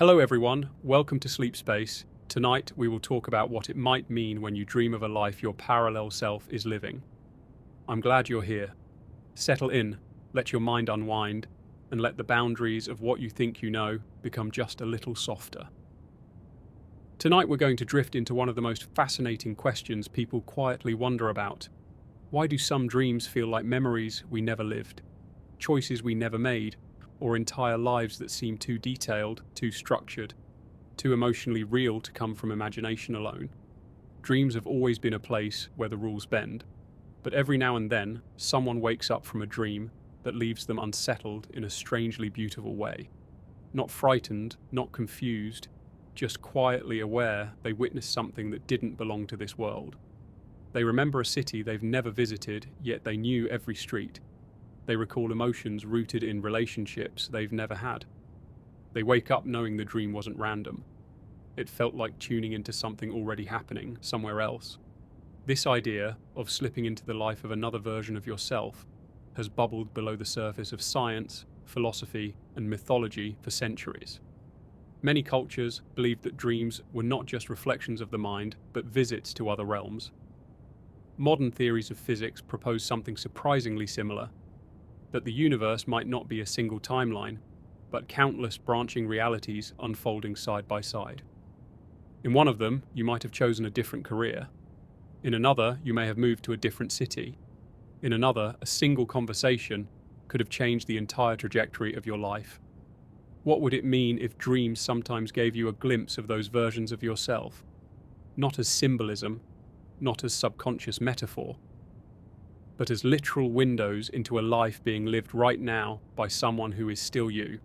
Hello everyone, welcome to Sleep Space. Tonight we will talk about what it might mean when you dream of a life your parallel self is living. I'm glad you're here. Settle in, let your mind unwind, and let the boundaries of what you think you know become just a little softer. Tonight we're going to drift into one of the most fascinating questions people quietly wonder about. Why do some dreams feel like memories we never lived, choices we never made, or entire lives that seem too detailed, too structured, too emotionally real to come from imagination alone? Dreams have always been a place where the rules bend, but every now and then, someone wakes up from a dream that leaves them unsettled in a strangely beautiful way. Not frightened, not confused, just quietly aware they witnessed something that didn't belong to this world. They remember a city they've never visited, yet they knew every street. They recall emotions rooted in relationships they've never had. They wake up knowing the dream wasn't random. It felt like tuning into something already happening somewhere else. This idea of slipping into the life of another version of yourself has bubbled below the surface of science, philosophy, and mythology for centuries. Many cultures believed that dreams were not just reflections of the mind, but visits to other realms. Modern theories of physics propose something surprisingly similar, that the universe might not be a single timeline, but countless branching realities unfolding side by side. In one of them, you might have chosen a different career. In another, you may have moved to a different city. In another, a single conversation could have changed the entire trajectory of your life. What would it mean if dreams sometimes gave you a glimpse of those versions of yourself? Not as symbolism, not as subconscious metaphor, but as literal windows into a life being lived right now by someone who is still you,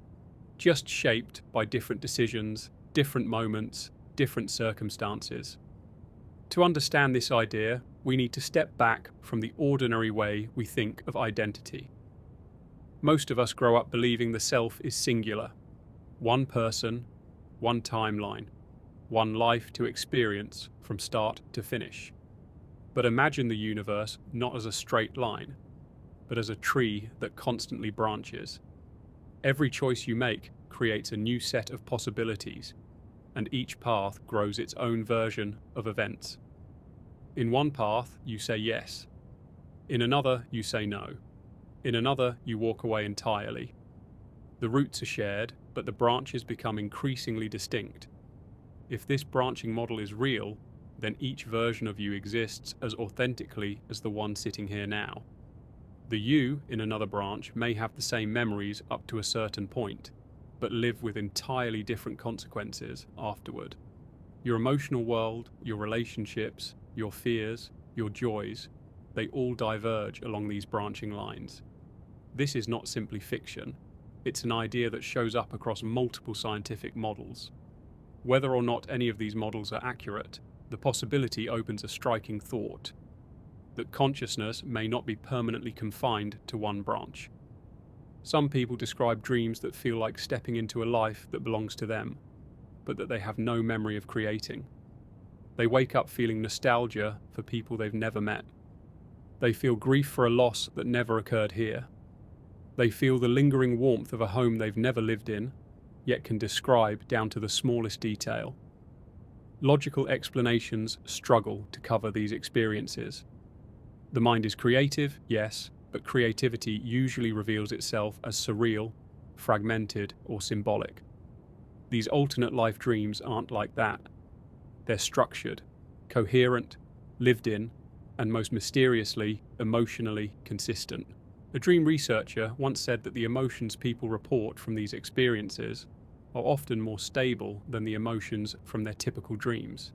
just shaped by different decisions, different moments, different circumstances. To understand this idea, we need to step back from the ordinary way we think of identity. Most of us grow up believing the self is singular. One person, one timeline, one life to experience from start to finish. But imagine the universe not as a straight line, but as a tree that constantly branches. Every choice you make creates a new set of possibilities, and each path grows its own version of events. In one path, you say yes. In another, you say no. In another, you walk away entirely. The roots are shared, but the branches become increasingly distinct. If this branching model is real, then each version of you exists as authentically as the one sitting here now. The you in another branch may have the same memories up to a certain point, but live with entirely different consequences afterward. Your emotional world, your relationships, your fears, your joys, they all diverge along these branching lines. This is not simply fiction. It's an idea that shows up across multiple scientific models. Whether or not any of these models are accurate, the possibility opens a striking thought: that consciousness may not be permanently confined to one branch. Some people describe dreams that feel like stepping into a life that belongs to them, but that they have no memory of creating. They wake up feeling nostalgia for people they've never met. They feel grief for a loss that never occurred here. They feel the lingering warmth of a home they've never lived in, yet can describe down to the smallest detail. Logical explanations struggle to cover these experiences. The mind is creative, yes, but creativity usually reveals itself as surreal, fragmented, or symbolic. These alternate life dreams aren't like that. They're structured, coherent, lived in, and most mysteriously, emotionally consistent. A dream researcher once said that the emotions people report from these experiences are often more stable than the emotions from their typical dreams.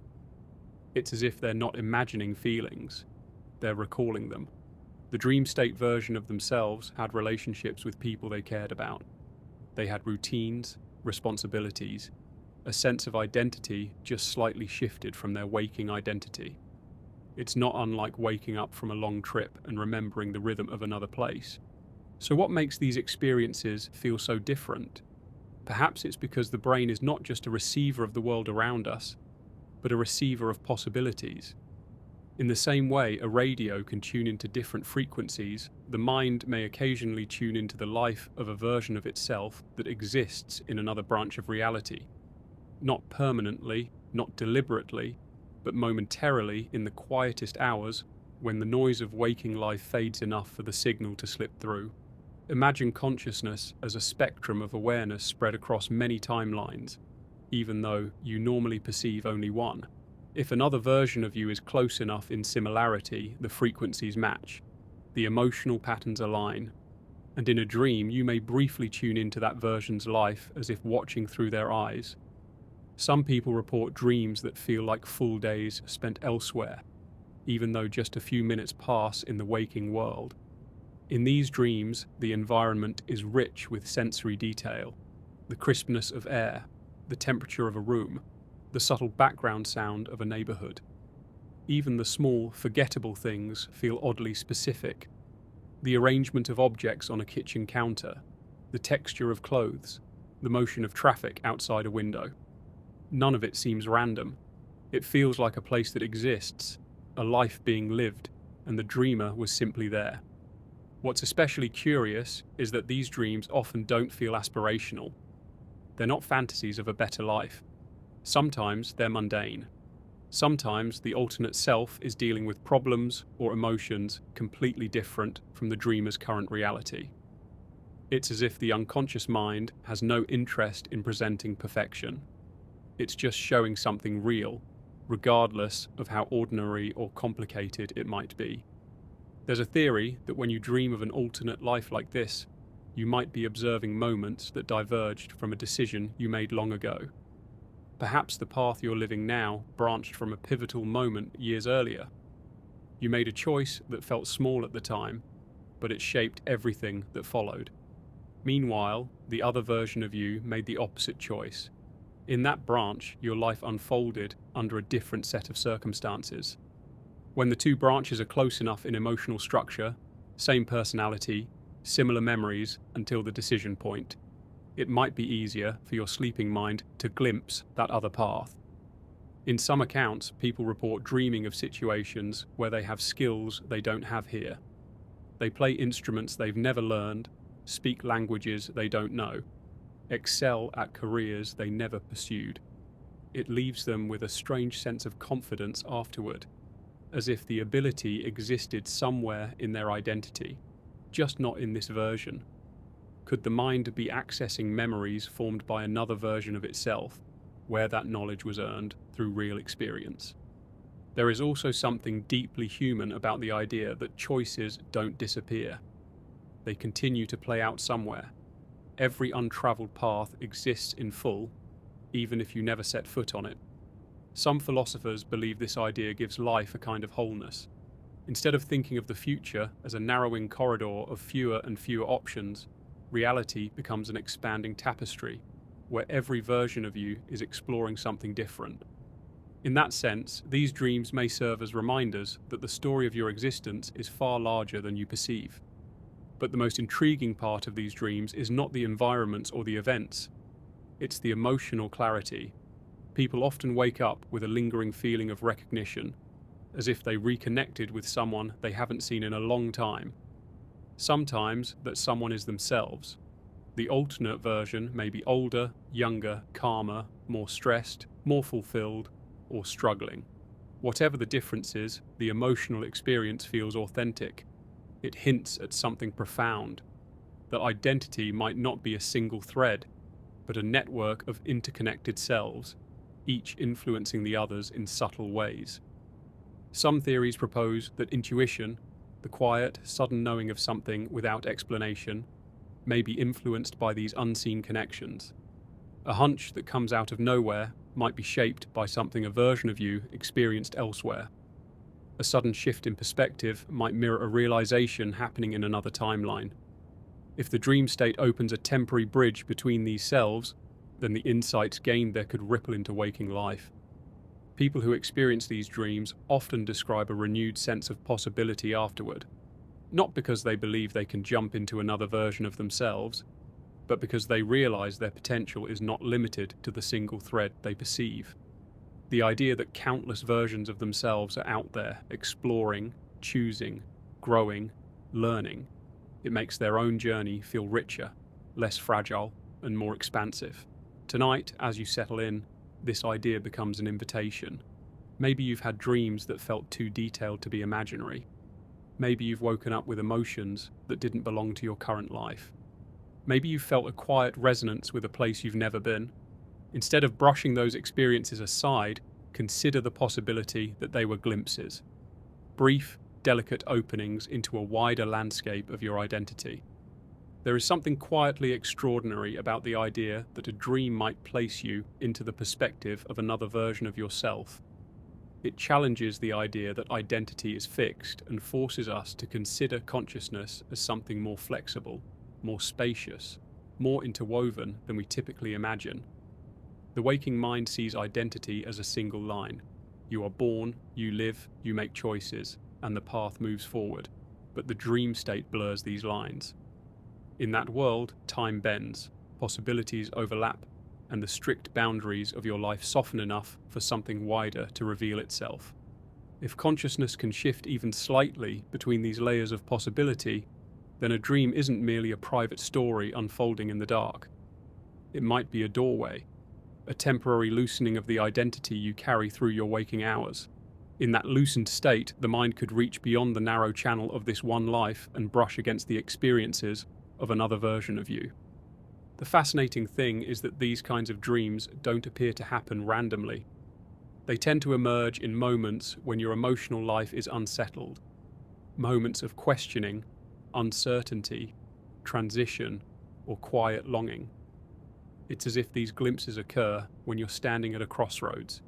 It's as if they're not imagining feelings, they're recalling them. The dream state version of themselves had relationships with people they cared about. They had routines, responsibilities, a sense of identity just slightly shifted from their waking identity. It's not unlike waking up from a long trip and remembering the rhythm of another place. So what makes these experiences feel so different? Perhaps it's because the brain is not just a receiver of the world around us, but a receiver of possibilities. In the same way a radio can tune into different frequencies, the mind may occasionally tune into the life of a version of itself that exists in another branch of reality. not permanently, not deliberately, but momentarily in the quietest hours when the noise of waking life fades enough for the signal to slip through. Imagine consciousness as a spectrum of awareness spread across many timelines, even though you normally perceive only one. If another version of you is close enough in similarity, the frequencies match, the emotional patterns align, and in a dream you may briefly tune into that version's life as if watching through their eyes. Some people report dreams that feel like full days spent elsewhere, even though just a few minutes pass in the waking world. In these dreams, the environment is rich with sensory detail, the crispness of air, the temperature of a room, the subtle background sound of a neighborhood. Even the small, forgettable things feel oddly specific. The arrangement of objects on a kitchen counter, the texture of clothes, the motion of traffic outside a window. None of it seems random. It feels like a place that exists, a life being lived, and the dreamer was simply there. What's especially curious is that these dreams often don't feel aspirational. They're not fantasies of a better life. Sometimes they're mundane. Sometimes the alternate self is dealing with problems or emotions completely different from the dreamer's current reality. It's as if the unconscious mind has no interest in presenting perfection. It's just showing something real, regardless of how ordinary or complicated it might be. There's a theory that when you dream of an alternate life like this, you might be observing moments that diverged from a decision you made long ago. Perhaps the path you're living now branched from a pivotal moment years earlier. You made a choice that felt small at the time, but it shaped everything that followed. Meanwhile, the other version of you made the opposite choice. In that branch, your life unfolded under a different set of circumstances. When the two branches are close enough in emotional structure, same personality, similar memories until the decision point, it might be easier for your sleeping mind to glimpse that other path. In some accounts, people report dreaming of situations where they have skills they don't have here. They play instruments they've never learned, speak languages they don't know, excel at careers they never pursued. It leaves them with a strange sense of confidence afterward, as if the ability existed somewhere in their identity, just not in this version. Could the mind be accessing memories formed by another version of itself, where that knowledge was earned through real experience? There is also something deeply human about the idea that choices don't disappear. They continue to play out somewhere. Every untraveled path exists in full, even if you never set foot on it. Some philosophers believe this idea gives life a kind of wholeness. Instead of thinking of the future as a narrowing corridor of fewer and fewer options, reality becomes an expanding tapestry, where every version of you is exploring something different. In that sense, these dreams may serve as reminders that the story of your existence is far larger than you perceive. But the most intriguing part of these dreams is not the environments or the events. It's the emotional clarity. People often wake up with a lingering feeling of recognition, as if they reconnected with someone they haven't seen in a long time. Sometimes that someone is themselves. The alternate version may be older, younger, calmer, more stressed, more fulfilled, or struggling. Whatever the difference is, the emotional experience feels authentic. It hints at something profound, that identity might not be a single thread, but a network of interconnected selves, each influencing the others in subtle ways. Some theories propose that intuition, the quiet, sudden knowing of something without explanation, may be influenced by these unseen connections. A hunch that comes out of nowhere might be shaped by something a version of you experienced elsewhere. A sudden shift in perspective might mirror a realization happening in another timeline. If the dream state opens a temporary bridge between these selves, then the insights gained there could ripple into waking life. People who experience these dreams often describe a renewed sense of possibility afterward, not because they believe they can jump into another version of themselves, but because they realize their potential is not limited to the single thread they perceive. The idea that countless versions of themselves are out there, exploring, choosing, growing, learning, it makes their own journey feel richer, less fragile, and more expansive. Tonight, as you settle in, this idea becomes an invitation. Maybe you've had dreams that felt too detailed to be imaginary. Maybe you've woken up with emotions that didn't belong to your current life. Maybe you felt a quiet resonance with a place you've never been. Instead of brushing those experiences aside, consider the possibility that they were glimpses. Brief, delicate openings into a wider landscape of your identity. There is something quietly extraordinary about the idea that a dream might place you into the perspective of another version of yourself. It challenges the idea that identity is fixed and forces us to consider consciousness as something more flexible, more spacious, more interwoven than we typically imagine. The waking mind sees identity as a single line. You are born, you live, you make choices, and the path moves forward. But the dream state blurs these lines. In that world, time bends, possibilities overlap, and the strict boundaries of your life soften enough for something wider to reveal itself. If consciousness can shift even slightly between these layers of possibility, then a dream isn't merely a private story unfolding in the dark. It might be a doorway, a temporary loosening of the identity you carry through your waking hours. In that loosened state, the mind could reach beyond the narrow channel of this one life and brush against the experiences of another version of you. The fascinating thing is that these kinds of dreams don't appear to happen randomly. They tend to emerge in moments when your emotional life is unsettled, moments of questioning, uncertainty, transition, or quiet longing. It's as if these glimpses occur when you're standing at a crossroads,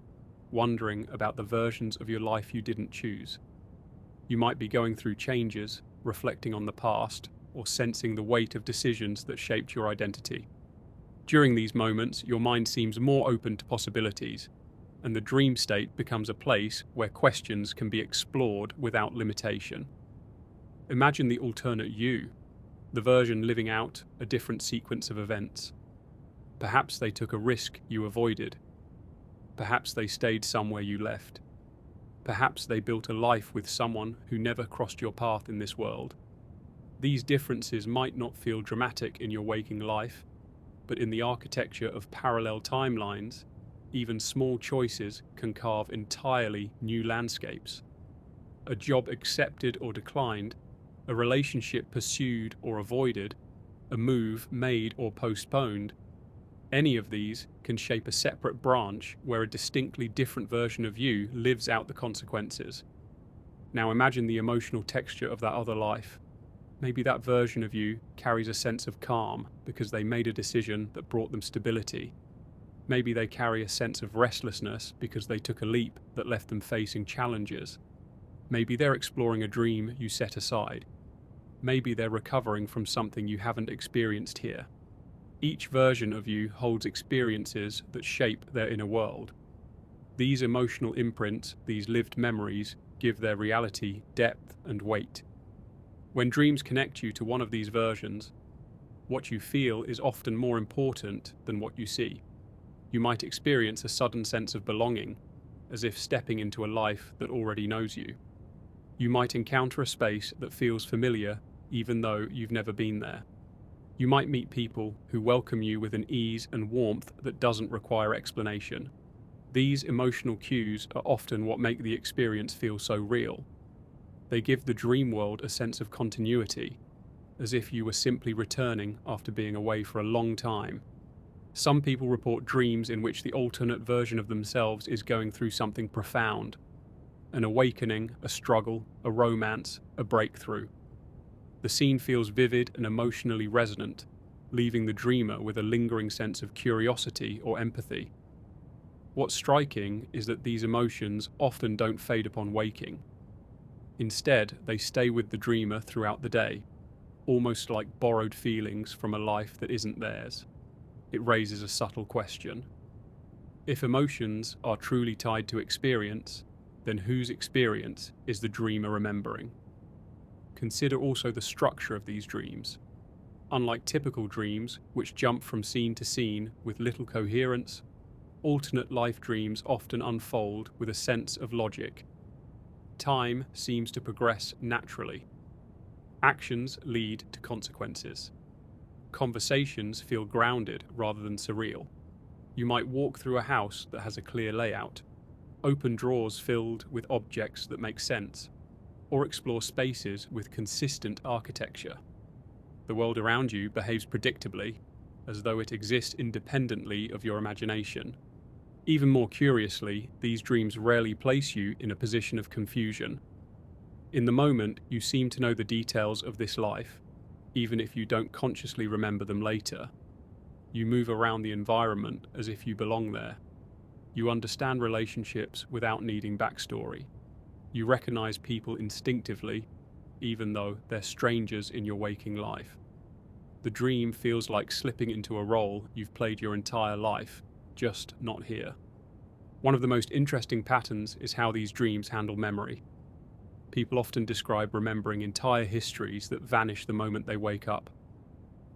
wondering about the versions of your life you didn't choose. You might be going through changes, reflecting on the past, or sensing the weight of decisions that shaped your identity. During these moments, your mind seems more open to possibilities, and the dream state becomes a place where questions can be explored without limitation. Imagine the alternate you, the version living out a different sequence of events. Perhaps they took a risk you avoided. Perhaps they stayed somewhere you left. Perhaps they built a life with someone who never crossed your path in this world. These differences might not feel dramatic in your waking life, but in the architecture of parallel timelines, even small choices can carve entirely new landscapes. A job accepted or declined, a relationship pursued or avoided, a move made or postponed, any of these can shape a separate branch where a distinctly different version of you lives out the consequences. Now imagine the emotional texture of that other life. Maybe that version of you carries a sense of calm because they made a decision that brought them stability. Maybe they carry a sense of restlessness because they took a leap that left them facing challenges. Maybe they're exploring a dream you set aside. Maybe they're recovering from something you haven't experienced here. Each version of you holds experiences that shape their inner world. These emotional imprints, these lived memories, give their reality depth and weight. When dreams connect you to one of these versions, what you feel is often more important than what you see. You might experience a sudden sense of belonging, as if stepping into a life that already knows you. You might encounter a space that feels familiar even though you've never been there. You might meet people who welcome you with an ease and warmth that doesn't require explanation. These emotional cues are often what make the experience feel so real. They give the dream world a sense of continuity, as if you were simply returning after being away for a long time. Some people report dreams in which the alternate version of themselves is going through something profound, an awakening, a struggle, a romance, a breakthrough. The scene feels vivid and emotionally resonant, leaving the dreamer with a lingering sense of curiosity or empathy. What's striking is that these emotions often don't fade upon waking. Instead, they stay with the dreamer throughout the day, almost like borrowed feelings from a life that isn't theirs. It raises a subtle question. If emotions are truly tied to experience, then whose experience is the dreamer remembering? Consider also the structure of these dreams. Unlike typical dreams, which jump from scene to scene with little coherence, alternate life dreams often unfold with a sense of logic. Time seems to progress naturally. Actions lead to consequences. Conversations feel grounded rather than surreal. You might walk through a house that has a clear layout, open drawers filled with objects that make sense, or explore spaces with consistent architecture. The world around you behaves predictably, as though it exists independently of your imagination. Even more curiously, these dreams rarely place you in a position of confusion. In the moment, you seem to know the details of this life, even if you don't consciously remember them later. You move around the environment as if you belong there. You understand relationships without needing backstory. You recognize people instinctively, even though they're strangers in your waking life. The dream feels like slipping into a role you've played your entire life, just not here. One of the most interesting patterns is how these dreams handle memory. People often describe remembering entire histories that vanish the moment they wake up.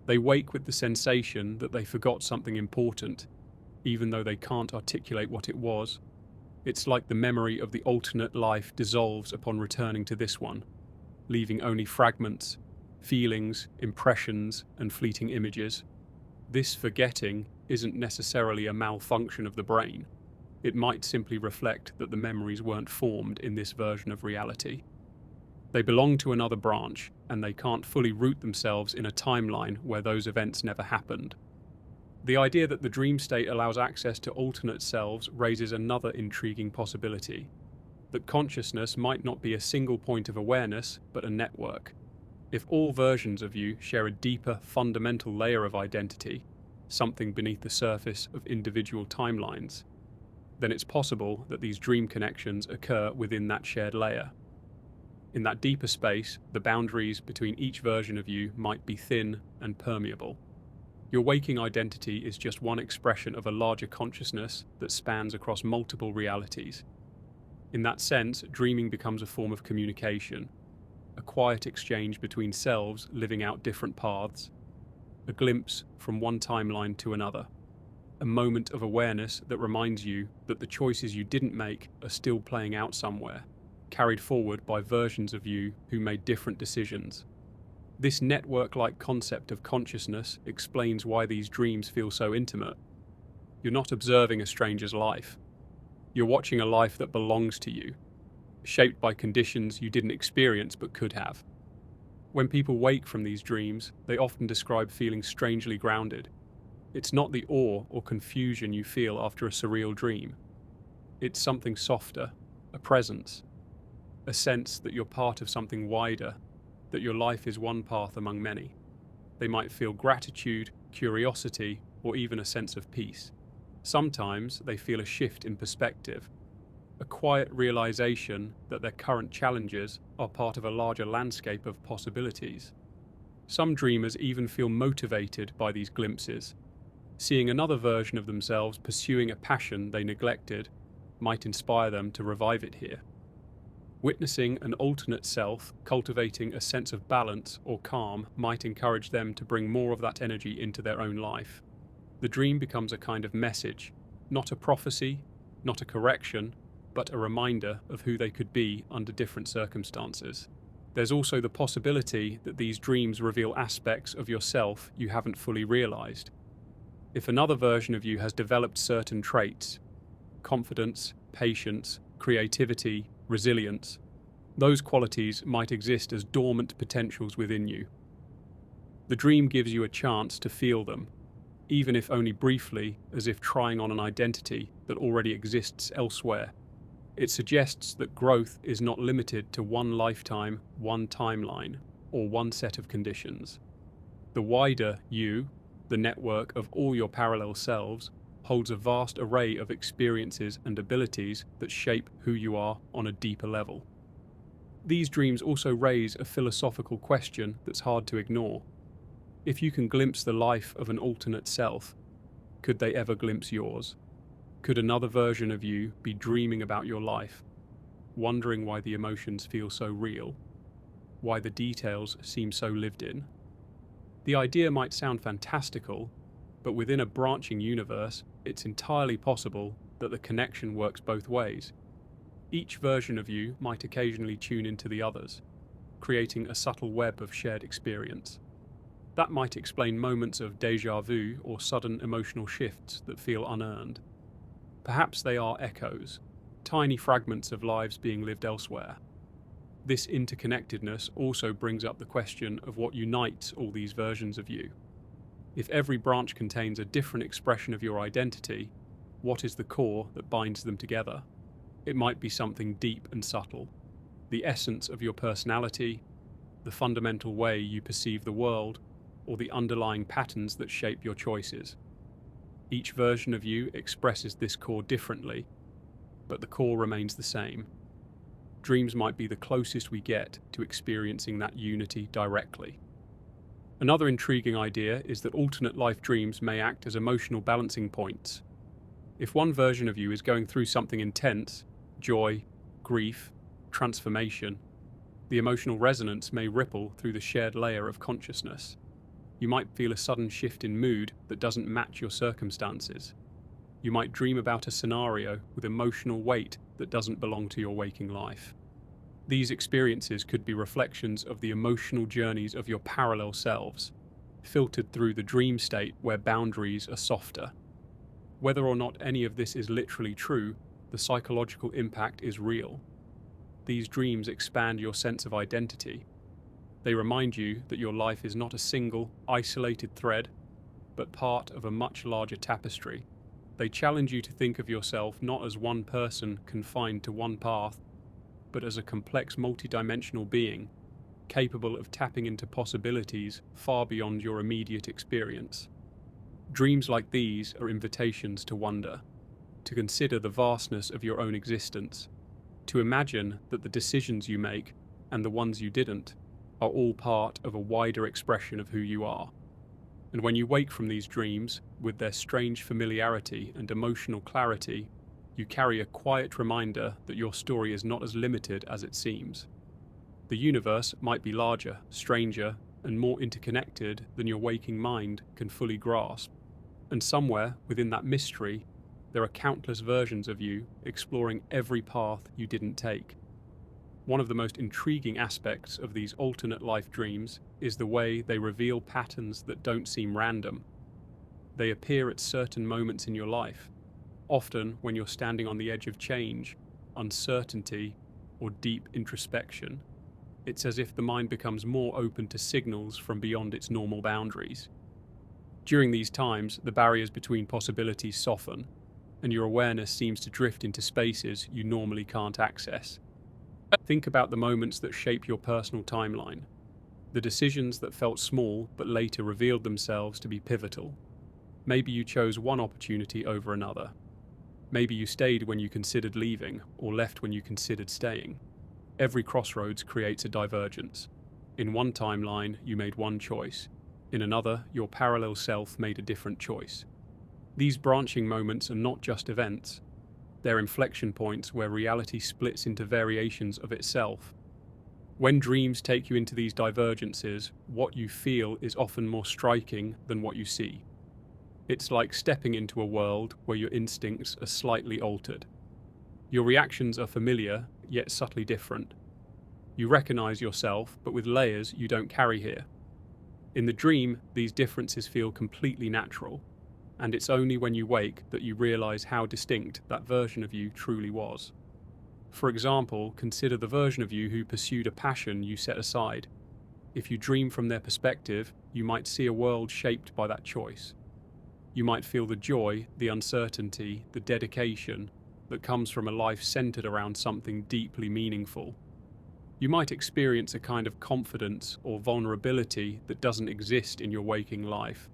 They wake with the sensation that they forgot something important, even though they can't articulate what it was. It's like the memory of the alternate life dissolves upon returning to this one, leaving only fragments, feelings, impressions, and fleeting images. This forgetting isn't necessarily a malfunction of the brain. It might simply reflect that the memories weren't formed in this version of reality. They belong to another branch, and they can't fully root themselves in a timeline where those events never happened. The idea that the dream state allows access to alternate selves raises another intriguing possibility: that consciousness might not be a single point of awareness, but a network. If all versions of you share a deeper, fundamental layer of identity, something beneath the surface of individual timelines, then it's possible that these dream connections occur within that shared layer. In that deeper space, the boundaries between each version of you might be thin and permeable. Your waking identity is just one expression of a larger consciousness that spans across multiple realities. In that sense, dreaming becomes a form of communication, a quiet exchange between selves living out different paths, a glimpse from one timeline to another, a moment of awareness that reminds you that the choices you didn't make are still playing out somewhere, carried forward by versions of you who made different decisions. This network-like concept of consciousness explains why these dreams feel so intimate. You're not observing a stranger's life. You're watching a life that belongs to you, shaped by conditions you didn't experience but could have. When people wake from these dreams, they often describe feeling strangely grounded. It's not the awe or confusion you feel after a surreal dream. It's something softer, a presence, a sense that you're part of something wider, that your life is one path among many. They might feel gratitude, curiosity, or even a sense of peace. Sometimes they feel a shift in perspective, a quiet realization that their current challenges are part of a larger landscape of possibilities. Some dreamers even feel motivated by these glimpses. Seeing another version of themselves pursuing a passion they neglected might inspire them to revive it here. Witnessing an alternate self cultivating a sense of balance or calm might encourage them to bring more of that energy into their own life. The dream becomes a kind of message, not a prophecy, not a correction, but a reminder of who they could be under different circumstances. There's also the possibility that these dreams reveal aspects of yourself you haven't fully realized. If another version of you has developed certain traits, confidence, patience, creativity, resilience, those qualities might exist as dormant potentials within you. The dream gives you a chance to feel them, even if only briefly, as if trying on an identity that already exists elsewhere. It suggests that growth is not limited to one lifetime, one timeline, or one set of conditions. The wider you, the network of all your parallel selves, holds a vast array of experiences and abilities that shape who you are on a deeper level. These dreams also raise a philosophical question that's hard to ignore. If you can glimpse the life of an alternate self, could they ever glimpse yours? Could another version of you be dreaming about your life, wondering why the emotions feel so real, why the details seem so lived in? The idea might sound fantastical, but within a branching universe, it's entirely possible that the connection works both ways. Each version of you might occasionally tune into the others, creating a subtle web of shared experience. That might explain moments of déjà vu or sudden emotional shifts that feel unearned. Perhaps they are echoes, tiny fragments of lives being lived elsewhere. This interconnectedness also brings up the question of what unites all these versions of you. If every branch contains a different expression of your identity, what is the core that binds them together? It might be something deep and subtle, the essence of your personality, the fundamental way you perceive the world, or the underlying patterns that shape your choices. Each version of you expresses this core differently, but the core remains the same. Dreams might be the closest we get to experiencing that unity directly. Another intriguing idea is that alternate life dreams may act as emotional balancing points. If one version of you is going through something intense, joy, grief, transformation, the emotional resonance may ripple through the shared layer of consciousness. You might feel a sudden shift in mood that doesn't match your circumstances. You might dream about a scenario with emotional weight that doesn't belong to your waking life. These experiences could be reflections of the emotional journeys of your parallel selves, filtered through the dream state where boundaries are softer. Whether or not any of this is literally true, the psychological impact is real. These dreams expand your sense of identity. They remind you that your life is not a single, isolated thread, but part of a much larger tapestry. They challenge you to think of yourself not as one person confined to one path, but as a complex multidimensional being, capable of tapping into possibilities far beyond your immediate experience. Dreams like these are invitations to wonder, to consider the vastness of your own existence, to imagine that the decisions you make, and the ones you didn't, are all part of a wider expression of who you are. And when you wake from these dreams, with their strange familiarity and emotional clarity, you carry a quiet reminder that your story is not as limited as it seems. The universe might be larger, stranger, and more interconnected than your waking mind can fully grasp. And somewhere within that mystery, there are countless versions of you exploring every path you didn't take. One of the most intriguing aspects of these alternate life dreams is the way they reveal patterns that don't seem random. They appear at certain moments in your life, often when you're standing on the edge of change, uncertainty, or deep introspection. It's as if the mind becomes more open to signals from beyond its normal boundaries. During these times, the barriers between possibilities soften, and your awareness seems to drift into spaces you normally can't access. Think about the moments that shape your personal timeline, the decisions that felt small but later revealed themselves to be pivotal. Maybe you chose one opportunity over another. Maybe you stayed when you considered leaving, or left when you considered staying. Every crossroads creates a divergence. In one timeline, you made one choice. In another, your parallel self made a different choice. These branching moments are not just events. They're inflection points where reality splits into variations of itself. When dreams take you into these divergences, what you feel is often more striking than what you see. It's like stepping into a world where your instincts are slightly altered. Your reactions are familiar, yet subtly different. You recognize yourself, but with layers you don't carry here. In the dream, these differences feel completely natural, and it's only when you wake that you realize how distinct that version of you truly was. For example, consider the version of you who pursued a passion you set aside. If you dream from their perspective, you might see a world shaped by that choice. You might feel the joy, the uncertainty, the dedication that comes from a life centered around something deeply meaningful. You might experience a kind of confidence or vulnerability that doesn't exist in your waking life.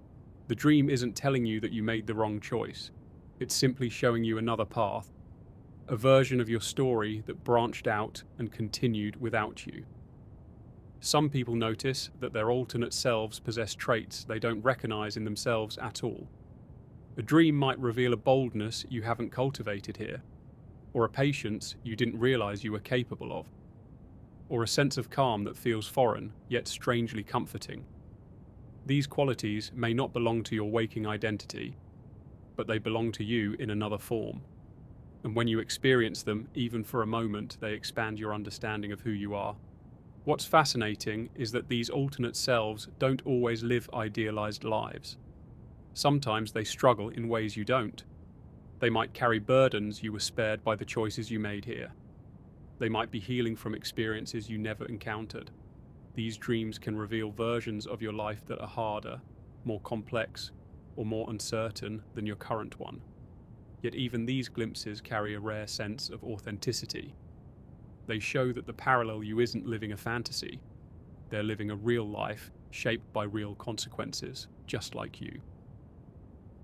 The dream isn't telling you that you made the wrong choice. It's simply showing you another path, a version of your story that branched out and continued without you. Some people notice that their alternate selves possess traits they don't recognize in themselves at all. A dream might reveal a boldness you haven't cultivated here, or a patience you didn't realize you were capable of, or a sense of calm that feels foreign, yet strangely comforting. These qualities may not belong to your waking identity, but they belong to you in another form. And when you experience them, even for a moment, they expand your understanding of who you are. What's fascinating is that these alternate selves don't always live idealized lives. Sometimes they struggle in ways you don't. They might carry burdens you were spared by the choices you made here. They might be healing from experiences you never encountered. These dreams can reveal versions of your life that are harder, more complex, or more uncertain than your current one. Yet even these glimpses carry a rare sense of authenticity. They show that the parallel you isn't living a fantasy. They're living a real life shaped by real consequences, just like you.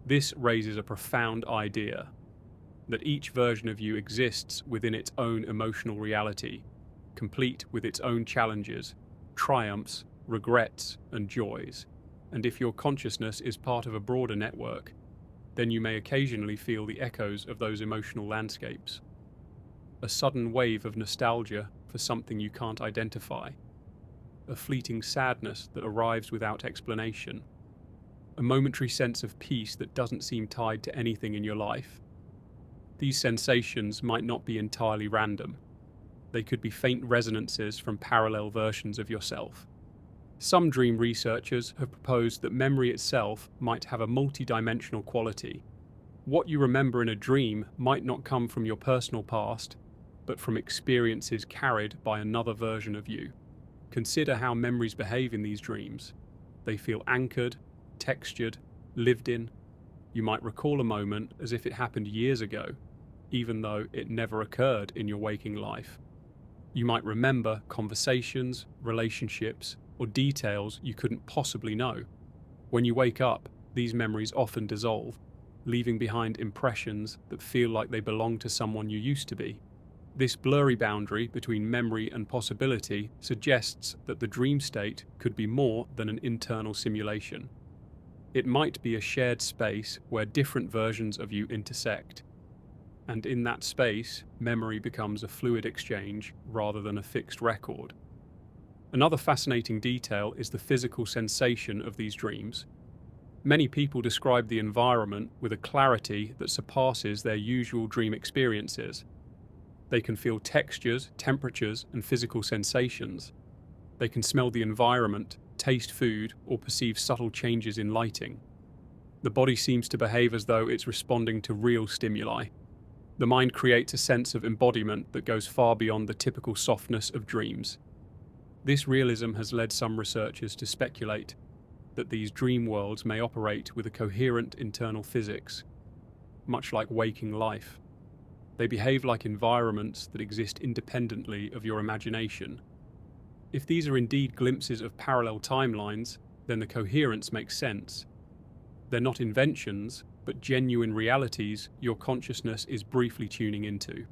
This raises a profound idea that each version of you exists within its own emotional reality, complete with its own challenges, triumphs, regrets, and joys. And if your consciousness is part of a broader network, then you may occasionally feel the echoes of those emotional landscapes. A sudden wave of nostalgia for something you can't identify. A fleeting sadness that arrives without explanation. A momentary sense of peace that doesn't seem tied to anything in your life. These sensations might not be entirely random. They could be faint resonances from parallel versions of yourself. Some dream researchers have proposed that memory itself might have a multi-dimensional quality. What you remember in a dream might not come from your personal past, but from experiences carried by another version of you. Consider how memories behave in these dreams. They feel anchored, textured, lived in. You might recall a moment as if it happened years ago, even though it never occurred in your waking life. You might remember conversations, relationships, or details you couldn't possibly know. When you wake up, these memories often dissolve, leaving behind impressions that feel like they belong to someone you used to be. This blurry boundary between memory and possibility suggests that the dream state could be more than an internal simulation. It might be a shared space where different versions of you intersect. And in that space, memory becomes a fluid exchange rather than a fixed record. Another fascinating detail is the physical sensation of these dreams. Many people describe the environment with a clarity that surpasses their usual dream experiences. They can feel textures, temperatures, and physical sensations. They can smell the environment, taste food, or perceive subtle changes in lighting. The body seems to behave as though it's responding to real stimuli. The mind creates a sense of embodiment that goes far beyond the typical softness of dreams. This realism has led some researchers to speculate that these dream worlds may operate with a coherent internal physics, much like waking life. They behave like environments that exist independently of your imagination. If these are indeed glimpses of parallel timelines, then the coherence makes sense. They're not inventions, but genuine realities your consciousness is briefly tuning into.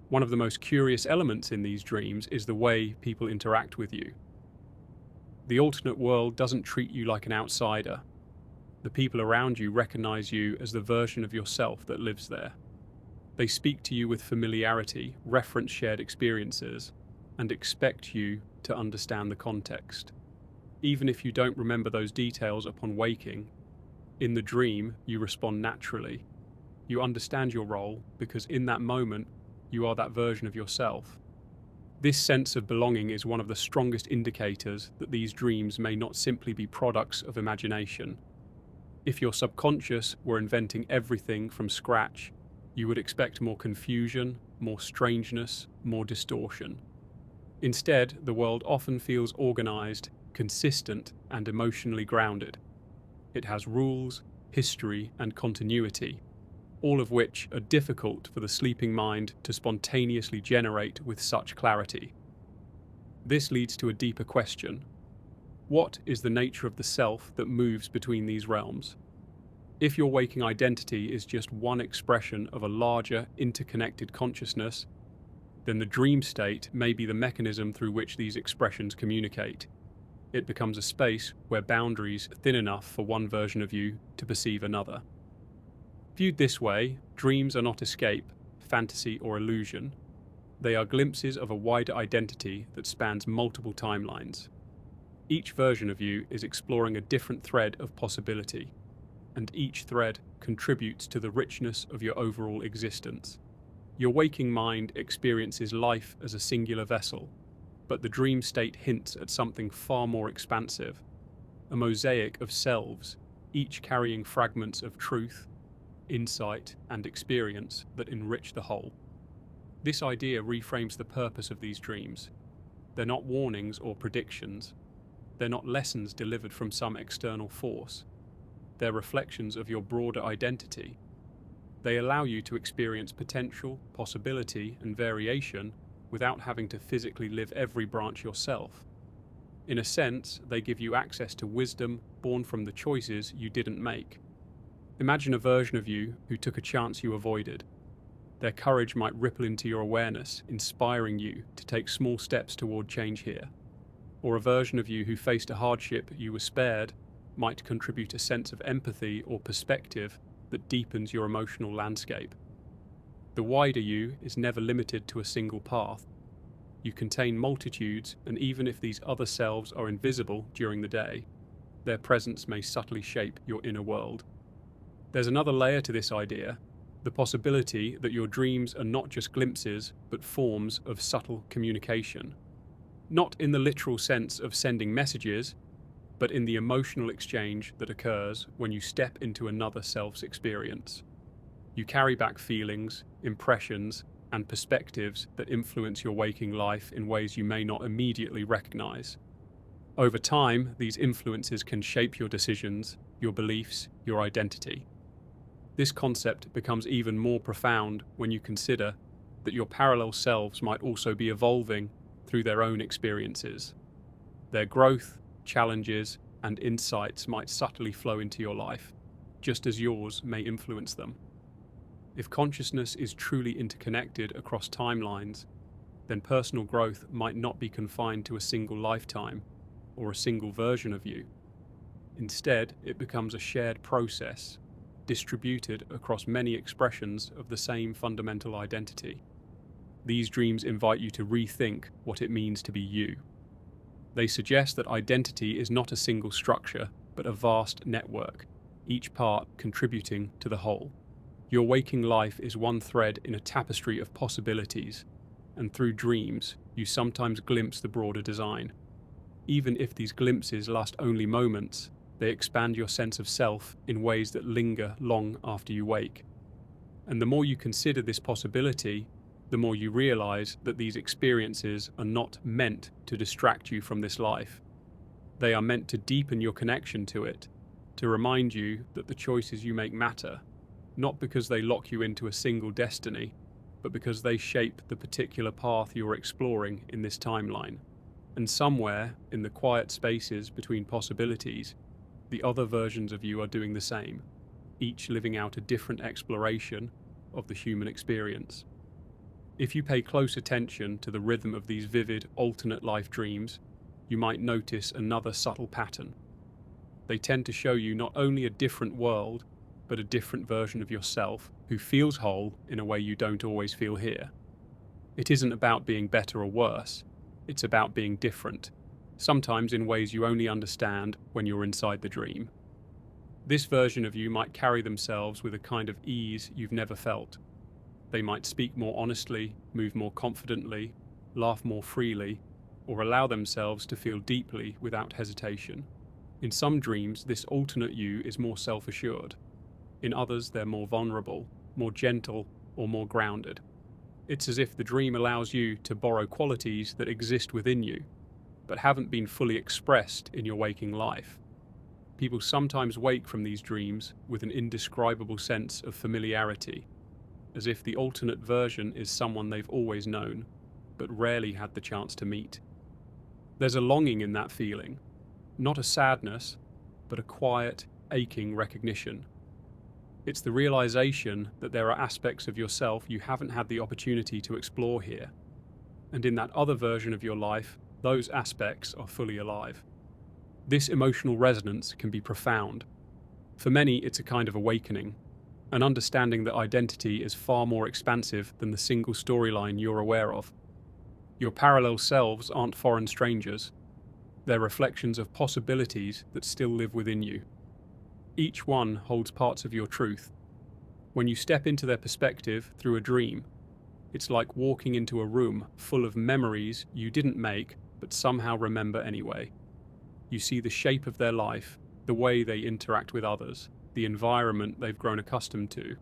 One of the most curious elements in these dreams is the way people interact with you. The alternate world doesn't treat you like an outsider. The people around you recognize you as the version of yourself that lives there. They speak to you with familiarity, reference shared experiences, and expect you to understand the context. Even if you don't remember those details upon waking, in the dream you respond naturally. You understand your role because in that moment you are that version of yourself. This sense of belonging is one of the strongest indicators that these dreams may not simply be products of imagination. If your subconscious were inventing everything from scratch, you would expect more confusion, more strangeness, more distortion. Instead, the world often feels organized, consistent, and emotionally grounded. It has rules, history, and continuity, all of which are difficult for the sleeping mind to spontaneously generate with such clarity. This leads to a deeper question. What is the nature of the self that moves between these realms? If your waking identity is just one expression of a larger, interconnected consciousness, then the dream state may be the mechanism through which these expressions communicate. It becomes a space where boundaries are thin enough for one version of you to perceive another. Viewed this way, dreams are not escape, fantasy, or illusion. They are glimpses of a wider identity that spans multiple timelines. Each version of you is exploring a different thread of possibility, and each thread contributes to the richness of your overall existence. Your waking mind experiences life as a singular vessel, But the dream state hints at something far more expansive, a mosaic of selves, each carrying fragments of truth, insight, and experience that enrich the whole. This idea reframes the purpose of these dreams. They're not warnings or predictions. They're not lessons delivered from some external force. They're reflections of your broader identity. They allow you to experience potential, possibility, and variation without having to physically live every branch yourself. In a sense, they give you access to wisdom born from the choices you didn't make. Imagine a version of you who took a chance you avoided. Their courage might ripple into your awareness, inspiring you to take small steps toward change here. Or a version of you who faced a hardship you were spared might contribute a sense of empathy or perspective that deepens your emotional landscape. The wider you is never limited to a single path. You contain multitudes, and even if these other selves are invisible during the day, their presence may subtly shape your inner world. There's another layer to this idea, the possibility that your dreams are not just glimpses, but forms of subtle communication. Not in the literal sense of sending messages, but in the emotional exchange that occurs when you step into another self's experience. You carry back feelings, impressions, and perspectives that influence your waking life in ways you may not immediately recognize. Over time, these influences can shape your decisions, your beliefs, your identity. This concept becomes even more profound when you consider that your parallel selves might also be evolving through their own experiences. Their growth, challenges, and insights might subtly flow into your life, just as yours may influence them. If consciousness is truly interconnected across timelines, then personal growth might not be confined to a single lifetime or a single version of you. Instead, it becomes a shared process, distributed across many expressions of the same fundamental identity. These dreams invite you to rethink what it means to be you. They suggest that identity is not a single structure, but a vast network, each part contributing to the whole. Your waking life is one thread in a tapestry of possibilities, and through dreams, you sometimes glimpse the broader design. Even if these glimpses last only moments, they expand your sense of self in ways that linger long after you wake. And the more you consider this possibility, the more you realize that these experiences are not meant to distract you from this life. They are meant to deepen your connection to it, to remind you that the choices you make matter, not because they lock you into a single destiny, but because they shape the particular path you're exploring in this timeline. And somewhere, in the quiet spaces between possibilities, the other versions of you are doing the same, each living out a different exploration of the human experience. If you pay close attention to the rhythm of these vivid, alternate life dreams, you might notice another subtle pattern. They tend to show you not only a different world, but a different version of yourself who feels whole in a way you don't always feel here. It isn't about being better or worse, it's about being different, sometimes in ways you only understand when you're inside the dream. This version of you might carry themselves with a kind of ease you've never felt. They might speak more honestly, move more confidently, laugh more freely, or allow themselves to feel deeply without hesitation. In some dreams, this alternate you is more self-assured. In others, they're more vulnerable, more gentle, or more grounded. It's as if the dream allows you to borrow qualities that exist within you, but haven't been fully expressed in your waking life. People sometimes wake from these dreams with an indescribable sense of familiarity, as if the alternate version is someone they've always known, but rarely had the chance to meet. There's a longing in that feeling, not a sadness, but a quiet, aching recognition. It's the realization that there are aspects of yourself you haven't had the opportunity to explore here, and in that other version of your life, those aspects are fully alive. This emotional resonance can be profound. For many, it's a kind of awakening, an understanding that identity is far more expansive than the single storyline you're aware of. Your parallel selves aren't foreign strangers. They're reflections of possibilities that still live within you. Each one holds parts of your truth. When you step into their perspective through a dream, It's like walking into a room full of memories you didn't make but somehow remember anyway. You see the shape of their life, the way they interact with others, the environment they've grown accustomed to.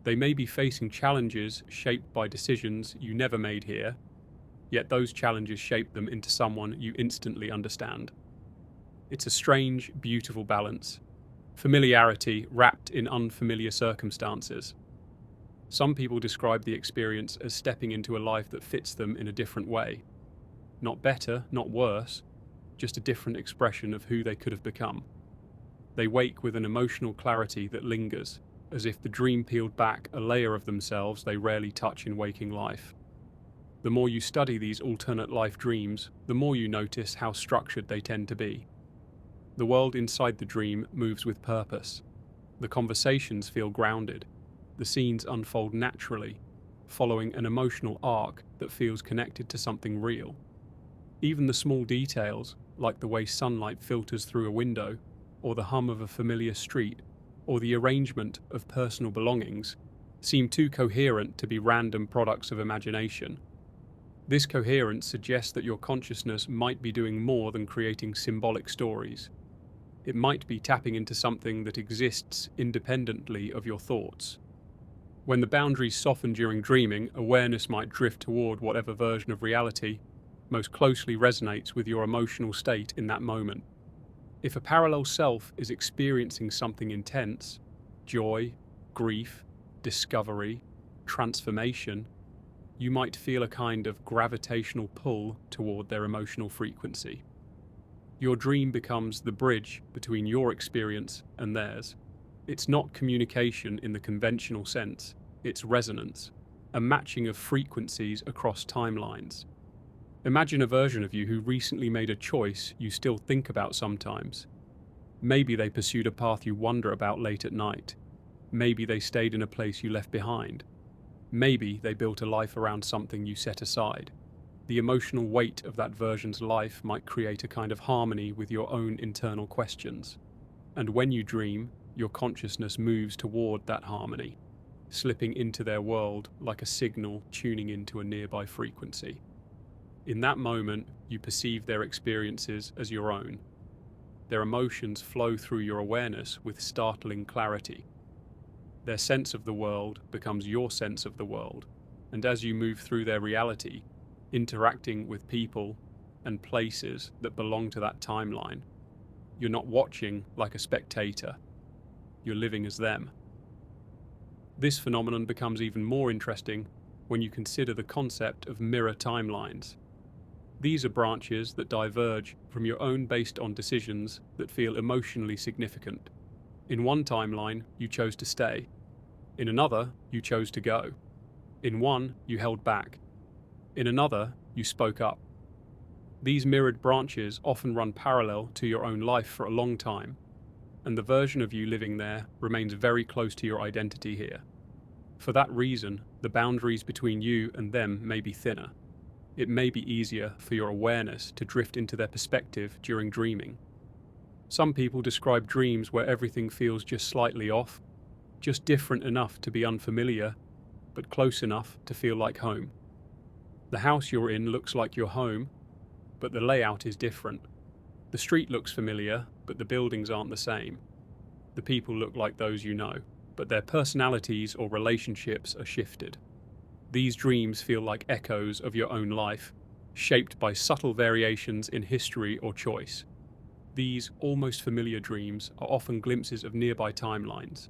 They may be facing challenges shaped by decisions you never made here, yet those challenges shape them into someone you instantly understand. It's a strange, beautiful balance. Familiarity wrapped in unfamiliar circumstances. Some people describe the experience as stepping into a life that fits them in a different way. Not better, not worse, just a different expression of who they could have become. They wake with an emotional clarity that lingers, as if the dream peeled back a layer of themselves they rarely touch in waking life. The more you study these alternate life dreams, the more you notice how structured they tend to be. The world inside the dream moves with purpose. The conversations feel grounded. The scenes unfold naturally, following an emotional arc that feels connected to something real. Even the small details, like the way sunlight filters through a window, or the hum of a familiar street, or the arrangement of personal belongings, seem too coherent to be random products of imagination. This coherence suggests that your consciousness might be doing more than creating symbolic stories. It might be tapping into something that exists independently of your thoughts. When the boundaries soften during dreaming, awareness might drift toward whatever version of reality most closely resonates with your emotional state in that moment. If a parallel self is experiencing something intense, joy, grief, discovery, transformation, you might feel a kind of gravitational pull toward their emotional frequency. Your dream becomes the bridge between your experience and theirs. It's not communication in the conventional sense, it's resonance, a matching of frequencies across timelines. Imagine a version of you who recently made a choice you still think about sometimes. Maybe they pursued a path you wonder about late at night. Maybe they stayed in a place you left behind. Maybe they built a life around something you set aside. The emotional weight of that version's life might create a kind of harmony with your own internal questions. And when you dream, your consciousness moves toward that harmony, slipping into their world like a signal tuning into a nearby frequency. In that moment, you perceive their experiences as your own. Their emotions flow through your awareness with startling clarity. Their sense of the world becomes your sense of the world, and as you move through their reality, interacting with people and places that belong to that timeline, you're not watching like a spectator, you're living as them. This phenomenon becomes even more interesting when you consider the concept of mirror timelines. These are branches that diverge from your own based on decisions that feel emotionally significant. In one timeline, you chose to stay. In another, you chose to go. In one, you held back. In another, you spoke up. These mirrored branches often run parallel to your own life for a long time, and the version of you living there remains very close to your identity here. For that reason, the boundaries between you and them may be thinner. It may be easier for your awareness to drift into their perspective during dreaming. Some people describe dreams where everything feels just slightly off, just different enough to be unfamiliar, but close enough to feel like home. The house you're in looks like your home, but the layout is different. The street looks familiar, but the buildings aren't the same. The people look like those you know, but their personalities or relationships are shifted. These dreams feel like echoes of your own life, shaped by subtle variations in history or choice. These almost familiar dreams are often glimpses of nearby timelines,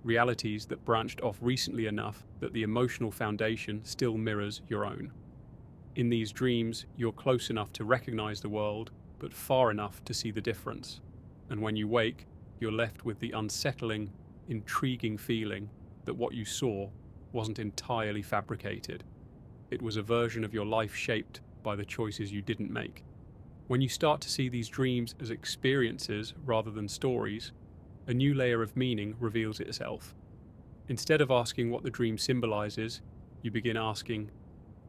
realities that branched off recently enough that the emotional foundation still mirrors your own. In these dreams, you're close enough to recognize the world, but far enough to see the difference. And when you wake, you're left with the unsettling, intriguing feeling that what you saw wasn't entirely fabricated. It was a version of your life shaped by the choices you didn't make. When you start to see these dreams as experiences rather than stories, a new layer of meaning reveals itself. Instead of asking what the dream symbolizes, you begin asking,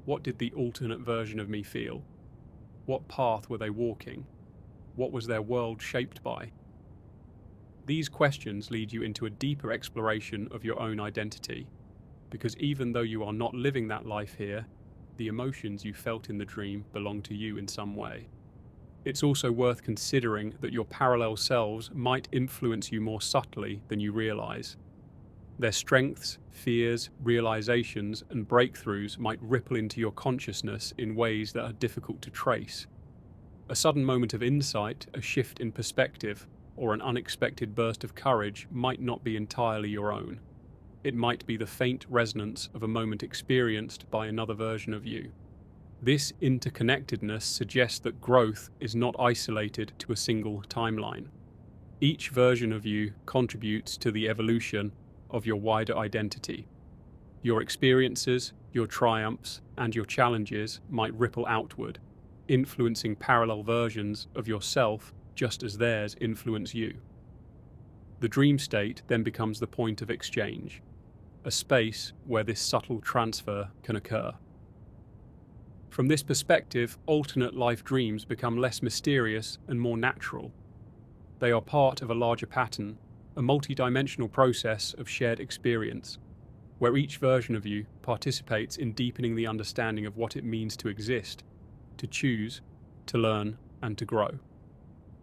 what did the alternate version of me feel? What path were they walking? What was their world shaped by? These questions lead you into a deeper exploration of your own identity, because even though you are not living that life here, the emotions you felt in the dream belong to you in some way. It's also worth considering that your parallel selves might influence you more subtly than you realize. Their strengths, fears, realizations, and breakthroughs might ripple into your consciousness in ways that are difficult to trace. A sudden moment of insight, a shift in perspective, or an unexpected burst of courage might not be entirely your own. It might be the faint resonance of a moment experienced by another version of you. This interconnectedness suggests that growth is not isolated to a single timeline. Each version of you contributes to the evolution of your wider identity. Your experiences, your triumphs, and your challenges might ripple outward, influencing parallel versions of yourself just as theirs influence you. The dream state then becomes the point of exchange, a space where this subtle transfer can occur. From this perspective, alternate life dreams become less mysterious and more natural. They are part of a larger pattern, a multi-dimensional process of shared experience, where each version of you participates in deepening the understanding of what it means to exist, to choose, to learn, and to grow.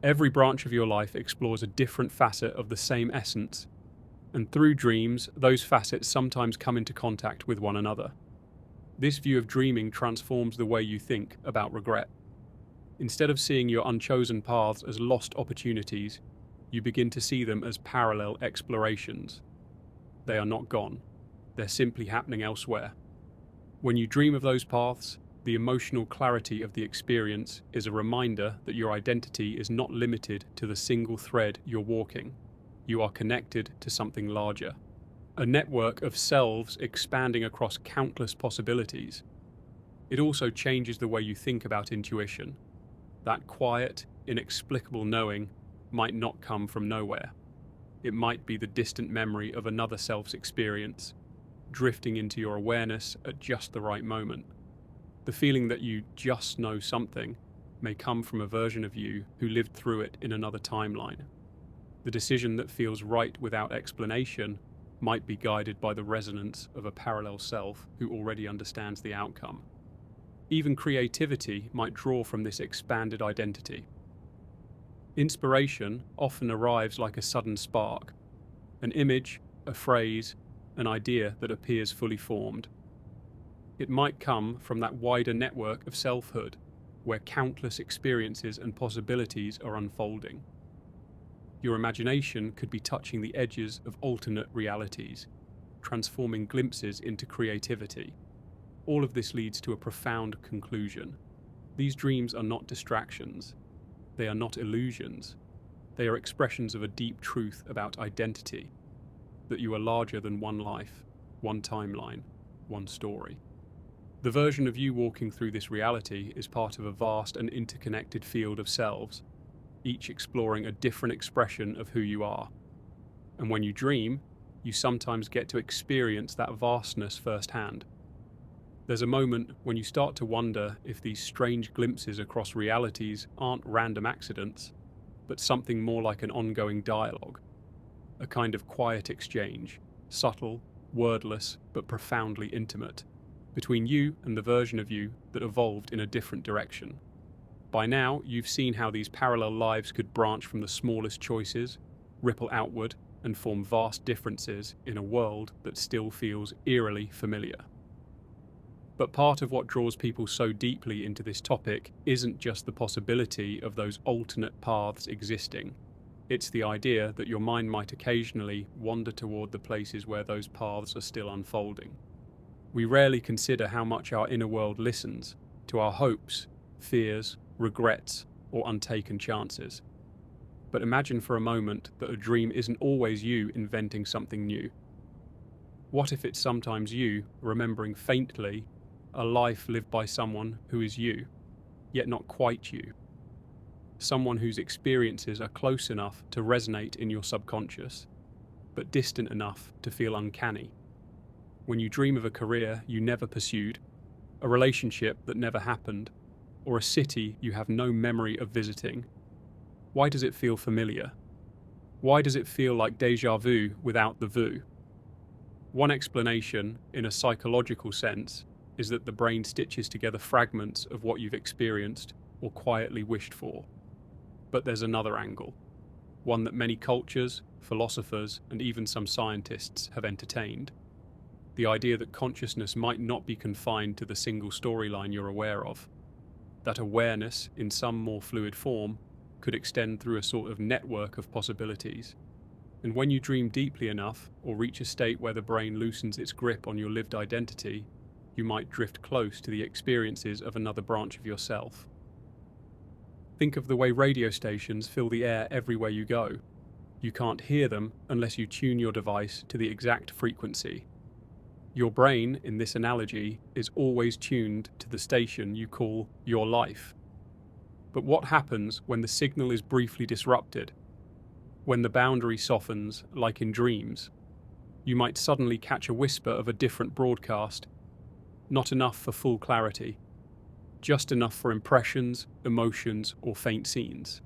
Every branch of your life explores a different facet of the same essence, and through dreams, those facets sometimes come into contact with one another. This view of dreaming transforms the way you think about regret. Instead of seeing your unchosen paths as lost opportunities, you begin to see them as parallel explorations. They are not gone. They're simply happening elsewhere. When you dream of those paths, the emotional clarity of the experience is a reminder that your identity is not limited to the single thread you're walking. You are connected to something larger. A network of selves expanding across countless possibilities. It also changes the way you think about intuition. That quiet, inexplicable knowing might not come from nowhere. It might be the distant memory of another self's experience, drifting into your awareness at just the right moment. The feeling that you just know something may come from a version of you who lived through it in another timeline. The decision that feels right without explanation might be guided by the resonance of a parallel self who already understands the outcome. Even creativity might draw from this expanded identity. Inspiration often arrives like a sudden spark, an image, a phrase, an idea that appears fully formed. It might come from that wider network of selfhood, where countless experiences and possibilities are unfolding. Your imagination could be touching the edges of alternate realities, transforming glimpses into creativity. All of this leads to a profound conclusion. These dreams are not distractions. They are not illusions. They are expressions of a deep truth about identity, that you are larger than one life, one timeline, one story. The version of you walking through this reality is part of a vast and interconnected field of selves, each exploring a different expression of who you are. And when you dream, you sometimes get to experience that vastness firsthand. There's a moment when you start to wonder if these strange glimpses across realities aren't random accidents, but something more like an ongoing dialogue, a kind of quiet exchange, subtle, wordless, but profoundly intimate, between you and the version of you that evolved in a different direction. By now, you've seen how these parallel lives could branch from the smallest choices, ripple outward, and form vast differences in a world that still feels eerily familiar. But part of what draws people so deeply into this topic isn't just the possibility of those alternate paths existing. It's the idea that your mind might occasionally wander toward the places where those paths are still unfolding. We rarely consider how much our inner world listens to our hopes, fears, regrets, or untaken chances. But imagine for a moment that a dream isn't always you inventing something new. What if it's sometimes you remembering faintly a life lived by someone who is you, yet not quite you? Someone whose experiences are close enough to resonate in your subconscious, but distant enough to feel uncanny. When you dream of a career you never pursued, a relationship that never happened, or a city you have no memory of visiting, why does it feel familiar? Why does it feel like déjà vu without the vu? One explanation, in a psychological sense, is that the brain stitches together fragments of what you've experienced or quietly wished for. But there's another angle, one that many cultures, philosophers, and even some scientists have entertained. The idea that consciousness might not be confined to the single storyline you're aware of. That awareness, in some more fluid form, could extend through a sort of network of possibilities. And when you dream deeply enough, or reach a state where the brain loosens its grip on your lived identity, you might drift close to the experiences of another branch of yourself. Think of the way radio stations fill the air everywhere you go. You can't hear them unless you tune your device to the exact frequency. Your brain, in this analogy, is always tuned to the station you call your life. But what happens when the signal is briefly disrupted? When the boundary softens, like in dreams? You might suddenly catch a whisper of a different broadcast. Not enough for full clarity. Just enough for impressions, emotions, or faint scenes.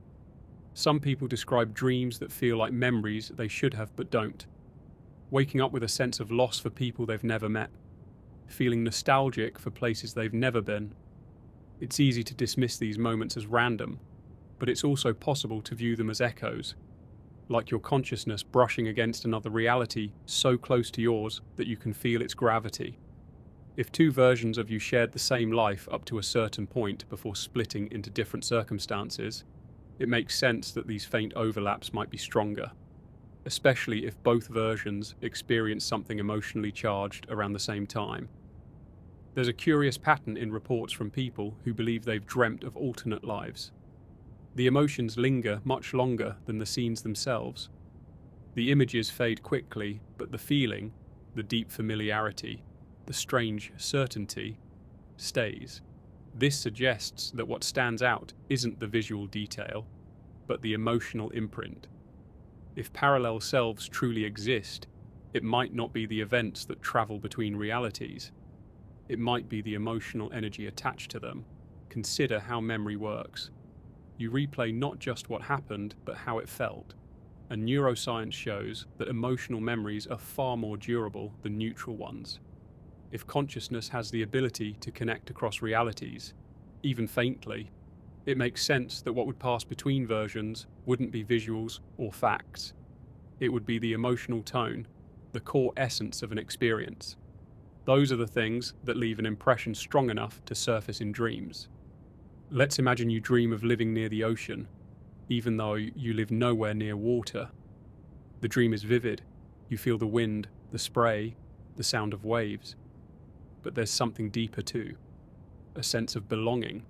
Some people describe dreams that feel like memories they should have but don't. Waking up with a sense of loss for people they've never met. Feeling nostalgic for places they've never been. It's easy to dismiss these moments as random, but it's also possible to view them as echoes, like your consciousness brushing against another reality so close to yours that you can feel its gravity. If two versions of you shared the same life up to a certain point before splitting into different circumstances, it makes sense that these faint overlaps might be stronger, especially if both versions experience something emotionally charged around the same time. There's a curious pattern in reports from people who believe they've dreamt of alternate lives. The emotions linger much longer than the scenes themselves. The images fade quickly, but the feeling, the deep familiarity, the strange certainty, stays. This suggests that what stands out isn't the visual detail, but the emotional imprint. If parallel selves truly exist, it might not be the events that travel between realities. It might be the emotional energy attached to them. Consider how memory works. You replay not just what happened, but how it felt. And neuroscience shows that emotional memories are far more durable than neutral ones. If consciousness has the ability to connect across realities, even faintly, it makes sense that what would pass between versions wouldn't be visuals or facts. It would be the emotional tone, the core essence of an experience. Those are the things that leave an impression strong enough to surface in dreams. Let's imagine you dream of living near the ocean, even though you live nowhere near water. The dream is vivid. You feel the wind, the spray, the sound of waves. But there's something deeper too, a sense of belonging,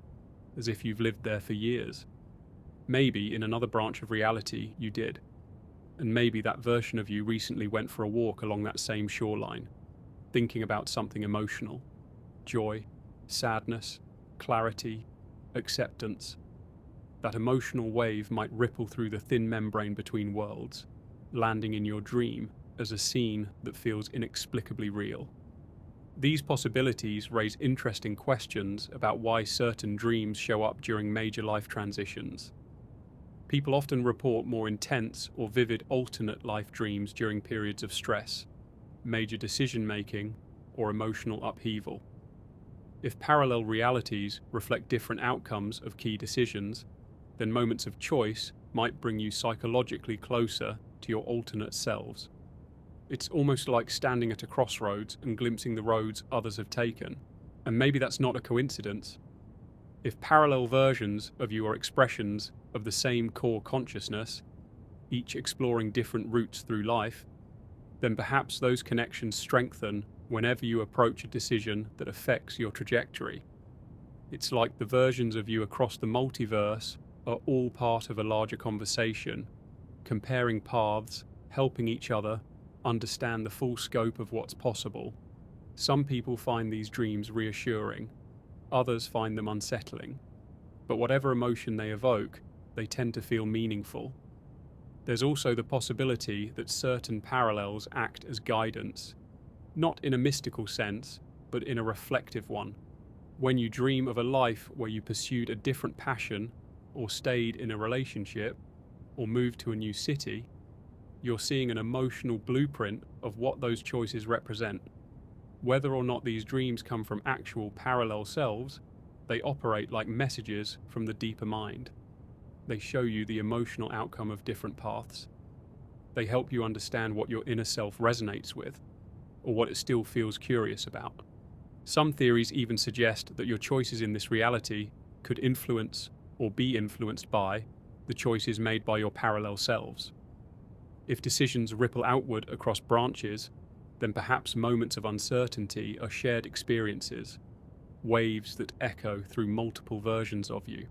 as if you've lived there for years. Maybe in another branch of reality you did, and maybe that version of you recently went for a walk along that same shoreline, thinking about something emotional, joy, sadness, clarity, acceptance. That emotional wave might ripple through the thin membrane between worlds, landing in your dream as a scene that feels inexplicably real. These possibilities raise interesting questions about why certain dreams show up during major life transitions. People often report more intense or vivid alternate life dreams during periods of stress, major decision-making, or emotional upheaval. If parallel realities reflect different outcomes of key decisions, then moments of choice might bring you psychologically closer to your alternate selves. It's almost like standing at a crossroads and glimpsing the roads others have taken. And maybe that's not a coincidence. If parallel versions of you are expressions of the same core consciousness, each exploring different routes through life, then perhaps those connections strengthen whenever you approach a decision that affects your trajectory. It's like the versions of you across the multiverse are all part of a larger conversation, comparing paths, helping each other understand the full scope of what's possible. Some people find these dreams reassuring, others find them unsettling. But whatever emotion they evoke, they tend to feel meaningful. There's also the possibility that certain parallels act as guidance, not in a mystical sense, but in a reflective one. When you dream of a life where you pursued a different passion, or stayed in a relationship, or moved to a new city, you're seeing an emotional blueprint of what those choices represent. Whether or not these dreams come from actual parallel selves, they operate like messages from the deeper mind. They show you the emotional outcome of different paths. They help you understand what your inner self resonates with, or what it still feels curious about. Some theories even suggest that your choices in this reality could influence or be influenced by the choices made by your parallel selves. If decisions ripple outward across branches, then perhaps moments of uncertainty are shared experiences, waves that echo through multiple versions of you.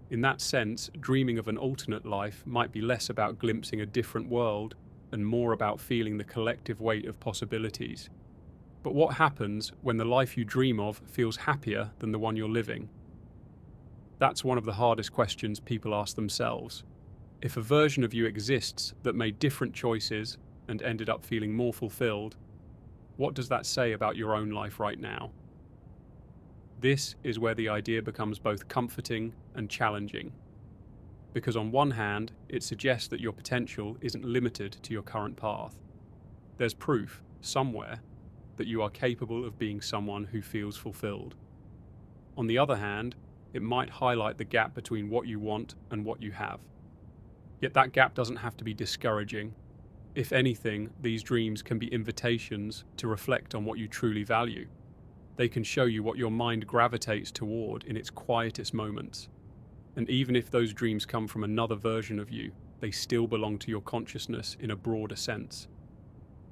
In that sense, dreaming of an alternate life might be less about glimpsing a different world and more about feeling the collective weight of possibilities. But what happens when the life you dream of feels happier than the one you're living? That's one of the hardest questions people ask themselves. If a version of you exists that made different choices and ended up feeling more fulfilled, what does that say about your own life right now? This is where the idea becomes both comforting and challenging. Because on one hand, it suggests that your potential isn't limited to your current path. There's proof, somewhere, that you are capable of being someone who feels fulfilled. On the other hand, it might highlight the gap between what you want and what you have. Yet that gap doesn't have to be discouraging. If anything, these dreams can be invitations to reflect on what you truly value. They can show you what your mind gravitates toward in its quietest moments. And even if those dreams come from another version of you, they still belong to your consciousness in a broader sense.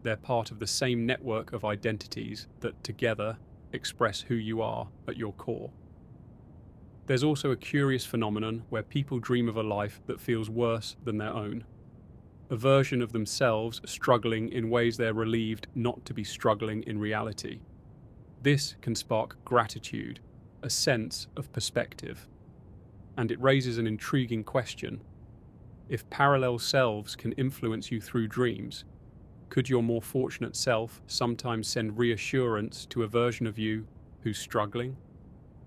They're part of the same network of identities that together express who you are at your core. There's also a curious phenomenon where people dream of a life that feels worse than their own. A version of themselves struggling in ways they're relieved not to be struggling in reality. This can spark gratitude, a sense of perspective. And it raises an intriguing question. If parallel selves can influence you through dreams, could your more fortunate self sometimes send reassurance to a version of you who's struggling?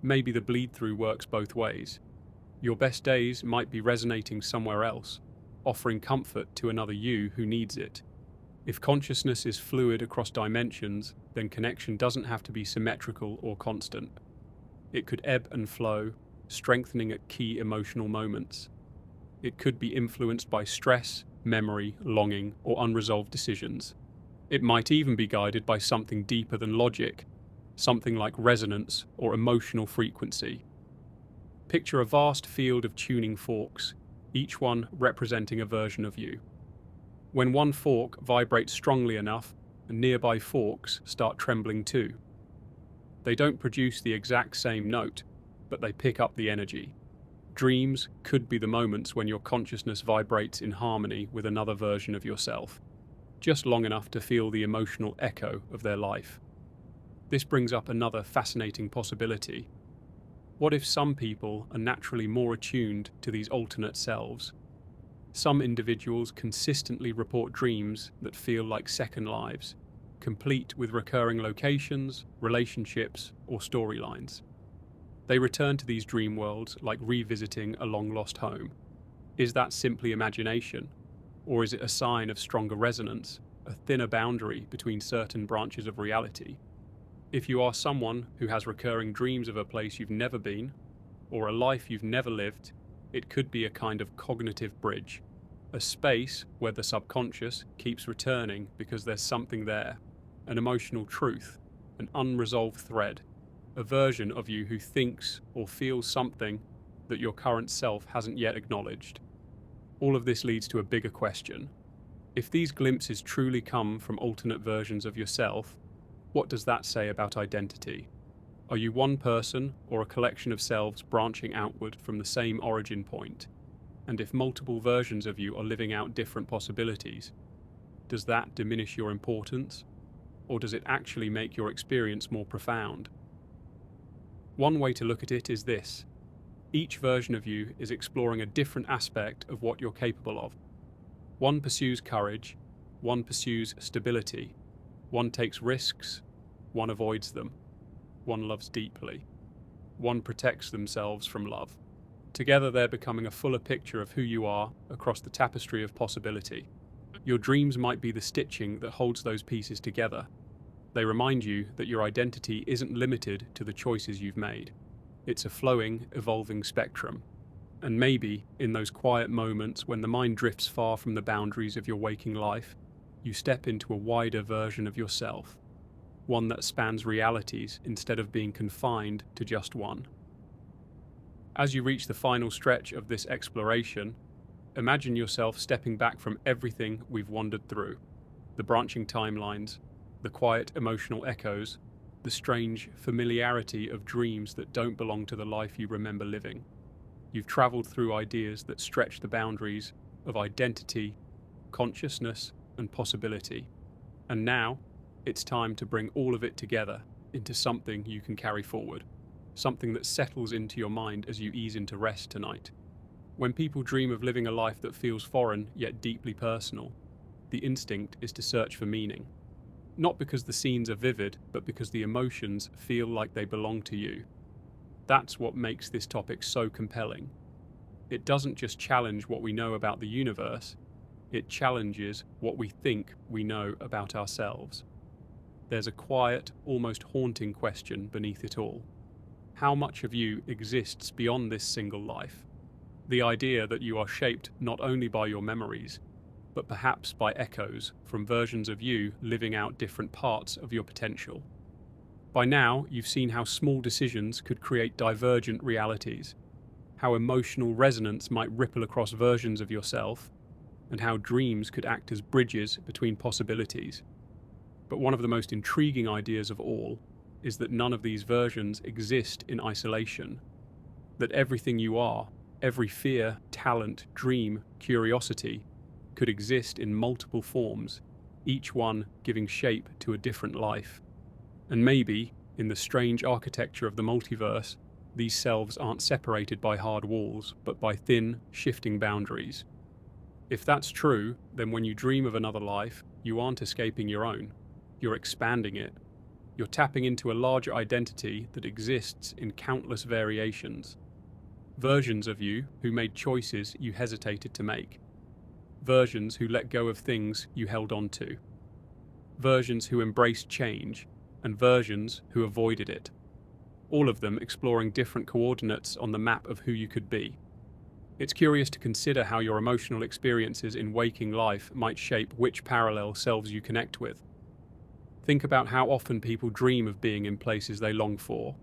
Maybe the bleed-through works both ways. Your best days might be resonating somewhere else, offering comfort to another you who needs it. If consciousness is fluid across dimensions, then connection doesn't have to be symmetrical or constant. It could ebb and flow, strengthening at key emotional moments. It could be influenced by stress, memory, longing, or unresolved decisions. It might even be guided by something deeper than logic, something like resonance or emotional frequency. Picture a vast field of tuning forks, each one representing a version of you. When one fork vibrates strongly enough, nearby forks start trembling too. They don't produce the exact same note, but they pick up the energy. Dreams could be the moments when your consciousness vibrates in harmony with another version of yourself, just long enough to feel the emotional echo of their life. This brings up another fascinating possibility. What if some people are naturally more attuned to these alternate selves? Some individuals consistently report dreams that feel like second lives, complete with recurring locations, relationships, or storylines. They return to these dream worlds like revisiting a long-lost home. Is that simply imagination? Or is it a sign of stronger resonance, a thinner boundary between certain branches of reality? If you are someone who has recurring dreams of a place you've never been, or a life you've never lived, it could be a kind of cognitive bridge, a space where the subconscious keeps returning because there's something there, an emotional truth, an unresolved thread, a version of you who thinks or feels something that your current self hasn't yet acknowledged. All of this leads to a bigger question. If these glimpses truly come from alternate versions of yourself, what does that say about identity? Are you one person or a collection of selves branching outward from the same origin point? And if multiple versions of you are living out different possibilities, does that diminish your importance? Or does it actually make your experience more profound? One way to look at it is this. Each version of you is exploring a different aspect of what you're capable of. One pursues courage, one pursues stability, one takes risks, one avoids them, one loves deeply, one protects themselves from love. Together they're becoming a fuller picture of who you are across the tapestry of possibility. Your dreams might be the stitching that holds those pieces together. They remind you that your identity isn't limited to the choices you've made. It's a flowing, evolving spectrum. And maybe, in those quiet moments when the mind drifts far from the boundaries of your waking life, you step into a wider version of yourself, one that spans realities instead of being confined to just one. As you reach the final stretch of this exploration, imagine yourself stepping back from everything we've wandered through: the branching timelines, the quiet emotional echoes, the strange familiarity of dreams that don't belong to the life you remember living. You've traveled through ideas that stretch the boundaries of identity, consciousness, and possibility. And now, it's time to bring all of it together into something you can carry forward, something that settles into your mind as you ease into rest tonight. When people dream of living a life that feels foreign yet deeply personal, the instinct is to search for meaning. Not because the scenes are vivid, but because the emotions feel like they belong to you. That's what makes this topic so compelling. It doesn't just challenge what we know about the universe, it challenges what we think we know about ourselves. There's a quiet, almost haunting question beneath it all. How much of you exists beyond this single life? The idea that you are shaped not only by your memories, but perhaps by echoes from versions of you living out different parts of your potential. By now, you've seen how small decisions could create divergent realities, how emotional resonance might ripple across versions of yourself, and how dreams could act as bridges between possibilities. But one of the most intriguing ideas of all is that none of these versions exist in isolation, that everything you are, every fear, talent, dream, curiosity, could exist in multiple forms, each one giving shape to a different life. And maybe, in the strange architecture of the multiverse, these selves aren't separated by hard walls, but by thin, shifting boundaries. If that's true, then when you dream of another life, you aren't escaping your own. You're expanding it. You're tapping into a larger identity that exists in countless variations. Versions of you who made choices you hesitated to make. Versions who let go of things you held on to. Versions who embraced change, and versions who avoided it. All of them exploring different coordinates on the map of who you could be. It's curious to consider how your emotional experiences in waking life might shape which parallel selves you connect with. Think about how often people dream of being in places they long for,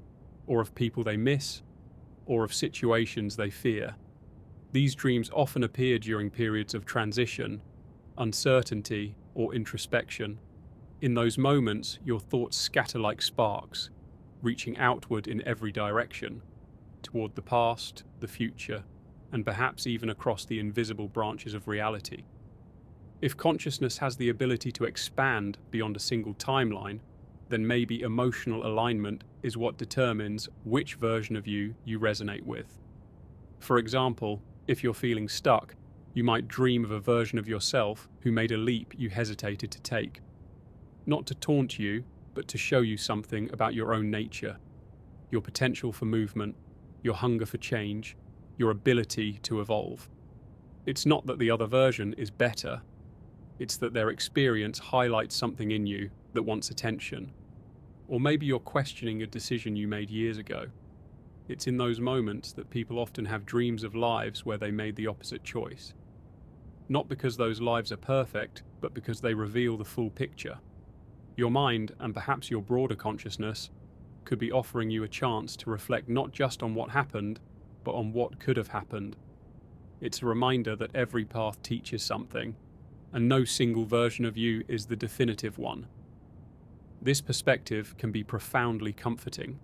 or of people they miss, or of situations they fear. These dreams often appear during periods of transition, uncertainty, or introspection. In those moments, your thoughts scatter like sparks, reaching outward in every direction, toward the past, the future, and perhaps even across the invisible branches of reality. If consciousness has the ability to expand beyond a single timeline, then maybe emotional alignment is what determines which version of you resonate with. For example, if you're feeling stuck, you might dream of a version of yourself who made a leap you hesitated to take. Not to taunt you, but to show you something about your own nature, your potential for movement, your hunger for change, your ability to evolve. It's not that the other version is better, it's that their experience highlights something in you that wants attention. Or maybe you're questioning a decision you made years ago. It's in those moments that people often have dreams of lives where they made the opposite choice. Not because those lives are perfect, but because they reveal the full picture. Your mind, and perhaps your broader consciousness, could be offering you a chance to reflect not just on what happened, but on what could have happened. It's a reminder that every path teaches something, and no single version of you is the definitive one. This perspective can be profoundly comforting.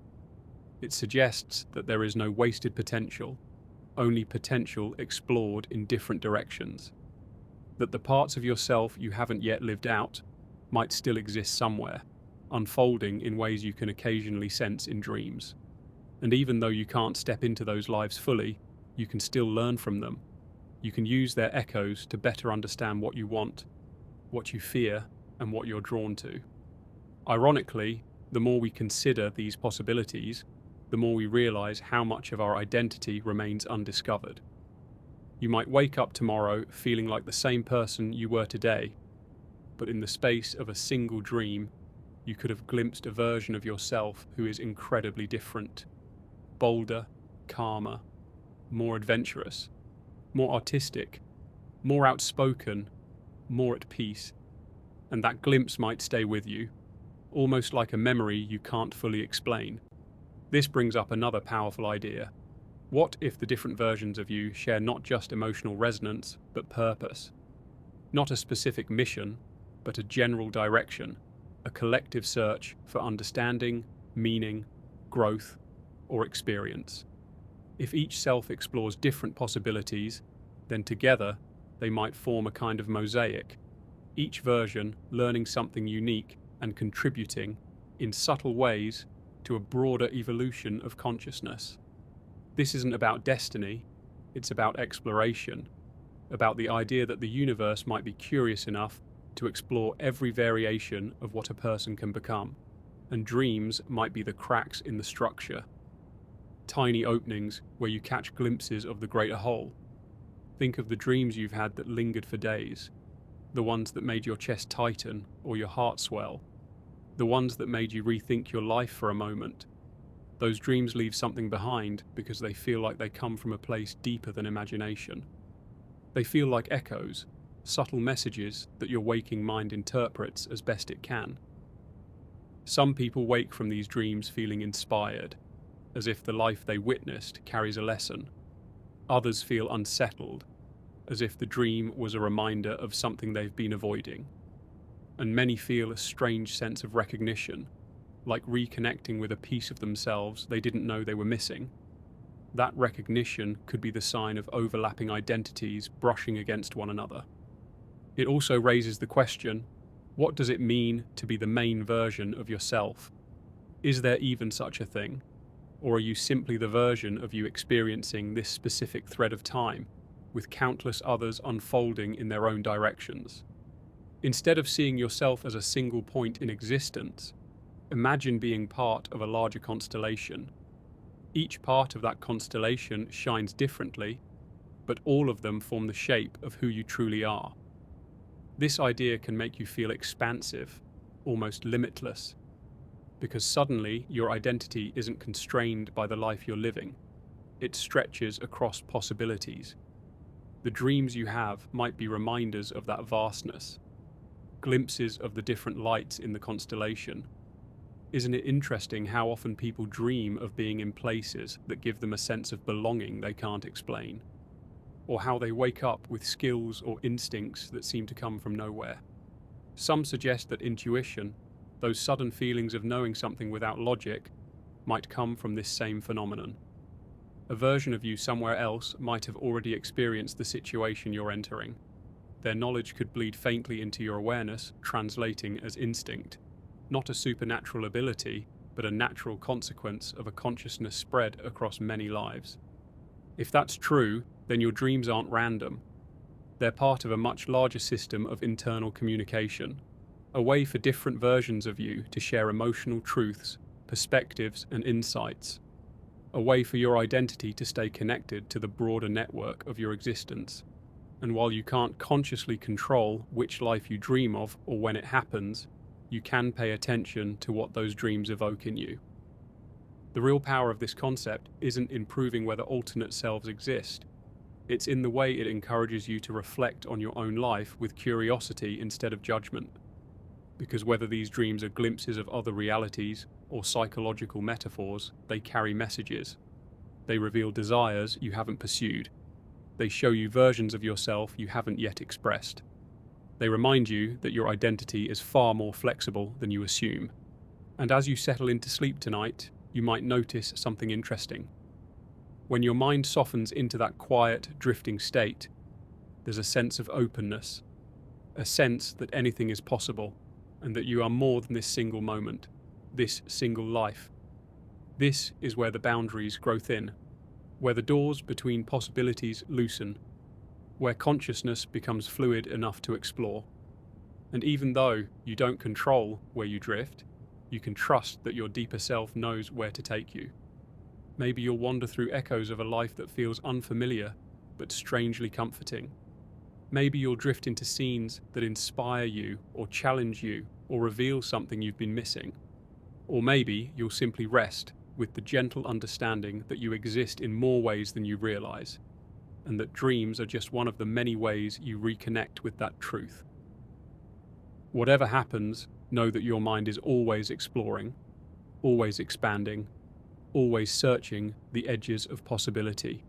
It suggests that there is no wasted potential, only potential explored in different directions. That the parts of yourself you haven't yet lived out might still exist somewhere, unfolding in ways you can occasionally sense in dreams. And even though you can't step into those lives fully, you can still learn from them. You can use their echoes to better understand what you want, what you fear, and what you're drawn to. Ironically, the more we consider these possibilities, the more we realize how much of our identity remains undiscovered. You might wake up tomorrow feeling like the same person you were today, but in the space of a single dream, you could have glimpsed a version of yourself who is incredibly different, bolder, calmer, more adventurous, more artistic, more outspoken, more at peace. And that glimpse might stay with you, almost like a memory you can't fully explain. This brings up another powerful idea. What if the different versions of you share not just emotional resonance, but purpose? Not a specific mission, but a general direction, a collective search for understanding, meaning, growth, or experience. If each self explores different possibilities, then together they might form a kind of mosaic, each version learning something unique and contributing, in subtle ways, to a broader evolution of consciousness. This isn't about destiny, it's about exploration, about the idea that the universe might be curious enough to explore every variation of what a person can become, and dreams might be the cracks in the structure, tiny openings where you catch glimpses of the greater whole. Think of the dreams you've had that lingered for days, the ones that made your chest tighten or your heart swell, the ones that made you rethink your life for a moment. Those dreams leave something behind because they feel like they come from a place deeper than imagination. They feel like echoes, subtle messages that your waking mind interprets as best it can. Some people wake from these dreams feeling inspired, as if the life they witnessed carries a lesson. Others feel unsettled, as if the dream was a reminder of something they've been avoiding. And many feel a strange sense of recognition, like reconnecting with a piece of themselves they didn't know they were missing. That recognition could be the sign of overlapping identities brushing against one another. It also raises the question, what does it mean to be the main version of yourself? Is there even such a thing? Or are you simply the version of you experiencing this specific thread of time, with countless others unfolding in their own directions? Instead of seeing yourself as a single point in existence, imagine being part of a larger constellation. Each part of that constellation shines differently, but all of them form the shape of who you truly are. This idea can make you feel expansive, almost limitless, because suddenly your identity isn't constrained by the life you're living. It stretches across possibilities. The dreams you have might be reminders of that vastness, glimpses of the different lights in the constellation. Isn't it interesting how often people dream of being in places that give them a sense of belonging they can't explain? Or how they wake up with skills or instincts that seem to come from nowhere? Some suggest that intuition, those sudden feelings of knowing something without logic, might come from this same phenomenon. A version of you somewhere else might have already experienced the situation you're entering. Their knowledge could bleed faintly into your awareness, translating as instinct, not a supernatural ability, but a natural consequence of a consciousness spread across many lives. If that's true, then your dreams aren't random. They're part of a much larger system of internal communication, a way for different versions of you to share emotional truths, perspectives, and insights, a way for your identity to stay connected to the broader network of your existence. And while you can't consciously control which life you dream of or when it happens, you can pay attention to what those dreams evoke in you. The real power of this concept isn't in proving whether alternate selves exist. It's in the way it encourages you to reflect on your own life with curiosity instead of judgment. Because whether these dreams are glimpses of other realities or psychological metaphors, they carry messages. They reveal desires you haven't pursued. They show you versions of yourself you haven't yet expressed. They remind you that your identity is far more flexible than you assume. And as you settle into sleep tonight, you might notice something interesting. When your mind softens into that quiet, drifting state, there's a sense of openness, a sense that anything is possible, and that you are more than this single moment, this single life. This is where the boundaries grow thin, where the doors between possibilities loosen, where consciousness becomes fluid enough to explore. And even though you don't control where you drift, you can trust that your deeper self knows where to take you. Maybe you'll wander through echoes of a life that feels unfamiliar, but strangely comforting. Maybe you'll drift into scenes that inspire you or challenge you or reveal something you've been missing. Or maybe you'll simply rest with the gentle understanding that you exist in more ways than you realize, and that dreams are just one of the many ways you reconnect with that truth. Whatever happens, know that your mind is always exploring, always expanding, always searching the edges of possibility.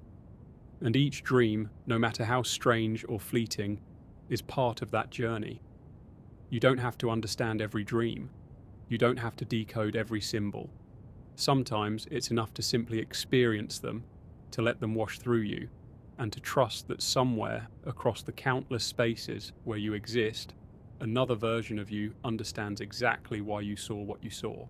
And each dream, no matter how strange or fleeting, is part of that journey. You don't have to understand every dream. You don't have to decode every symbol. Sometimes it's enough to simply experience them, to let them wash through you, and to trust that somewhere across the countless spaces where you exist, another version of you understands exactly why you saw what you saw.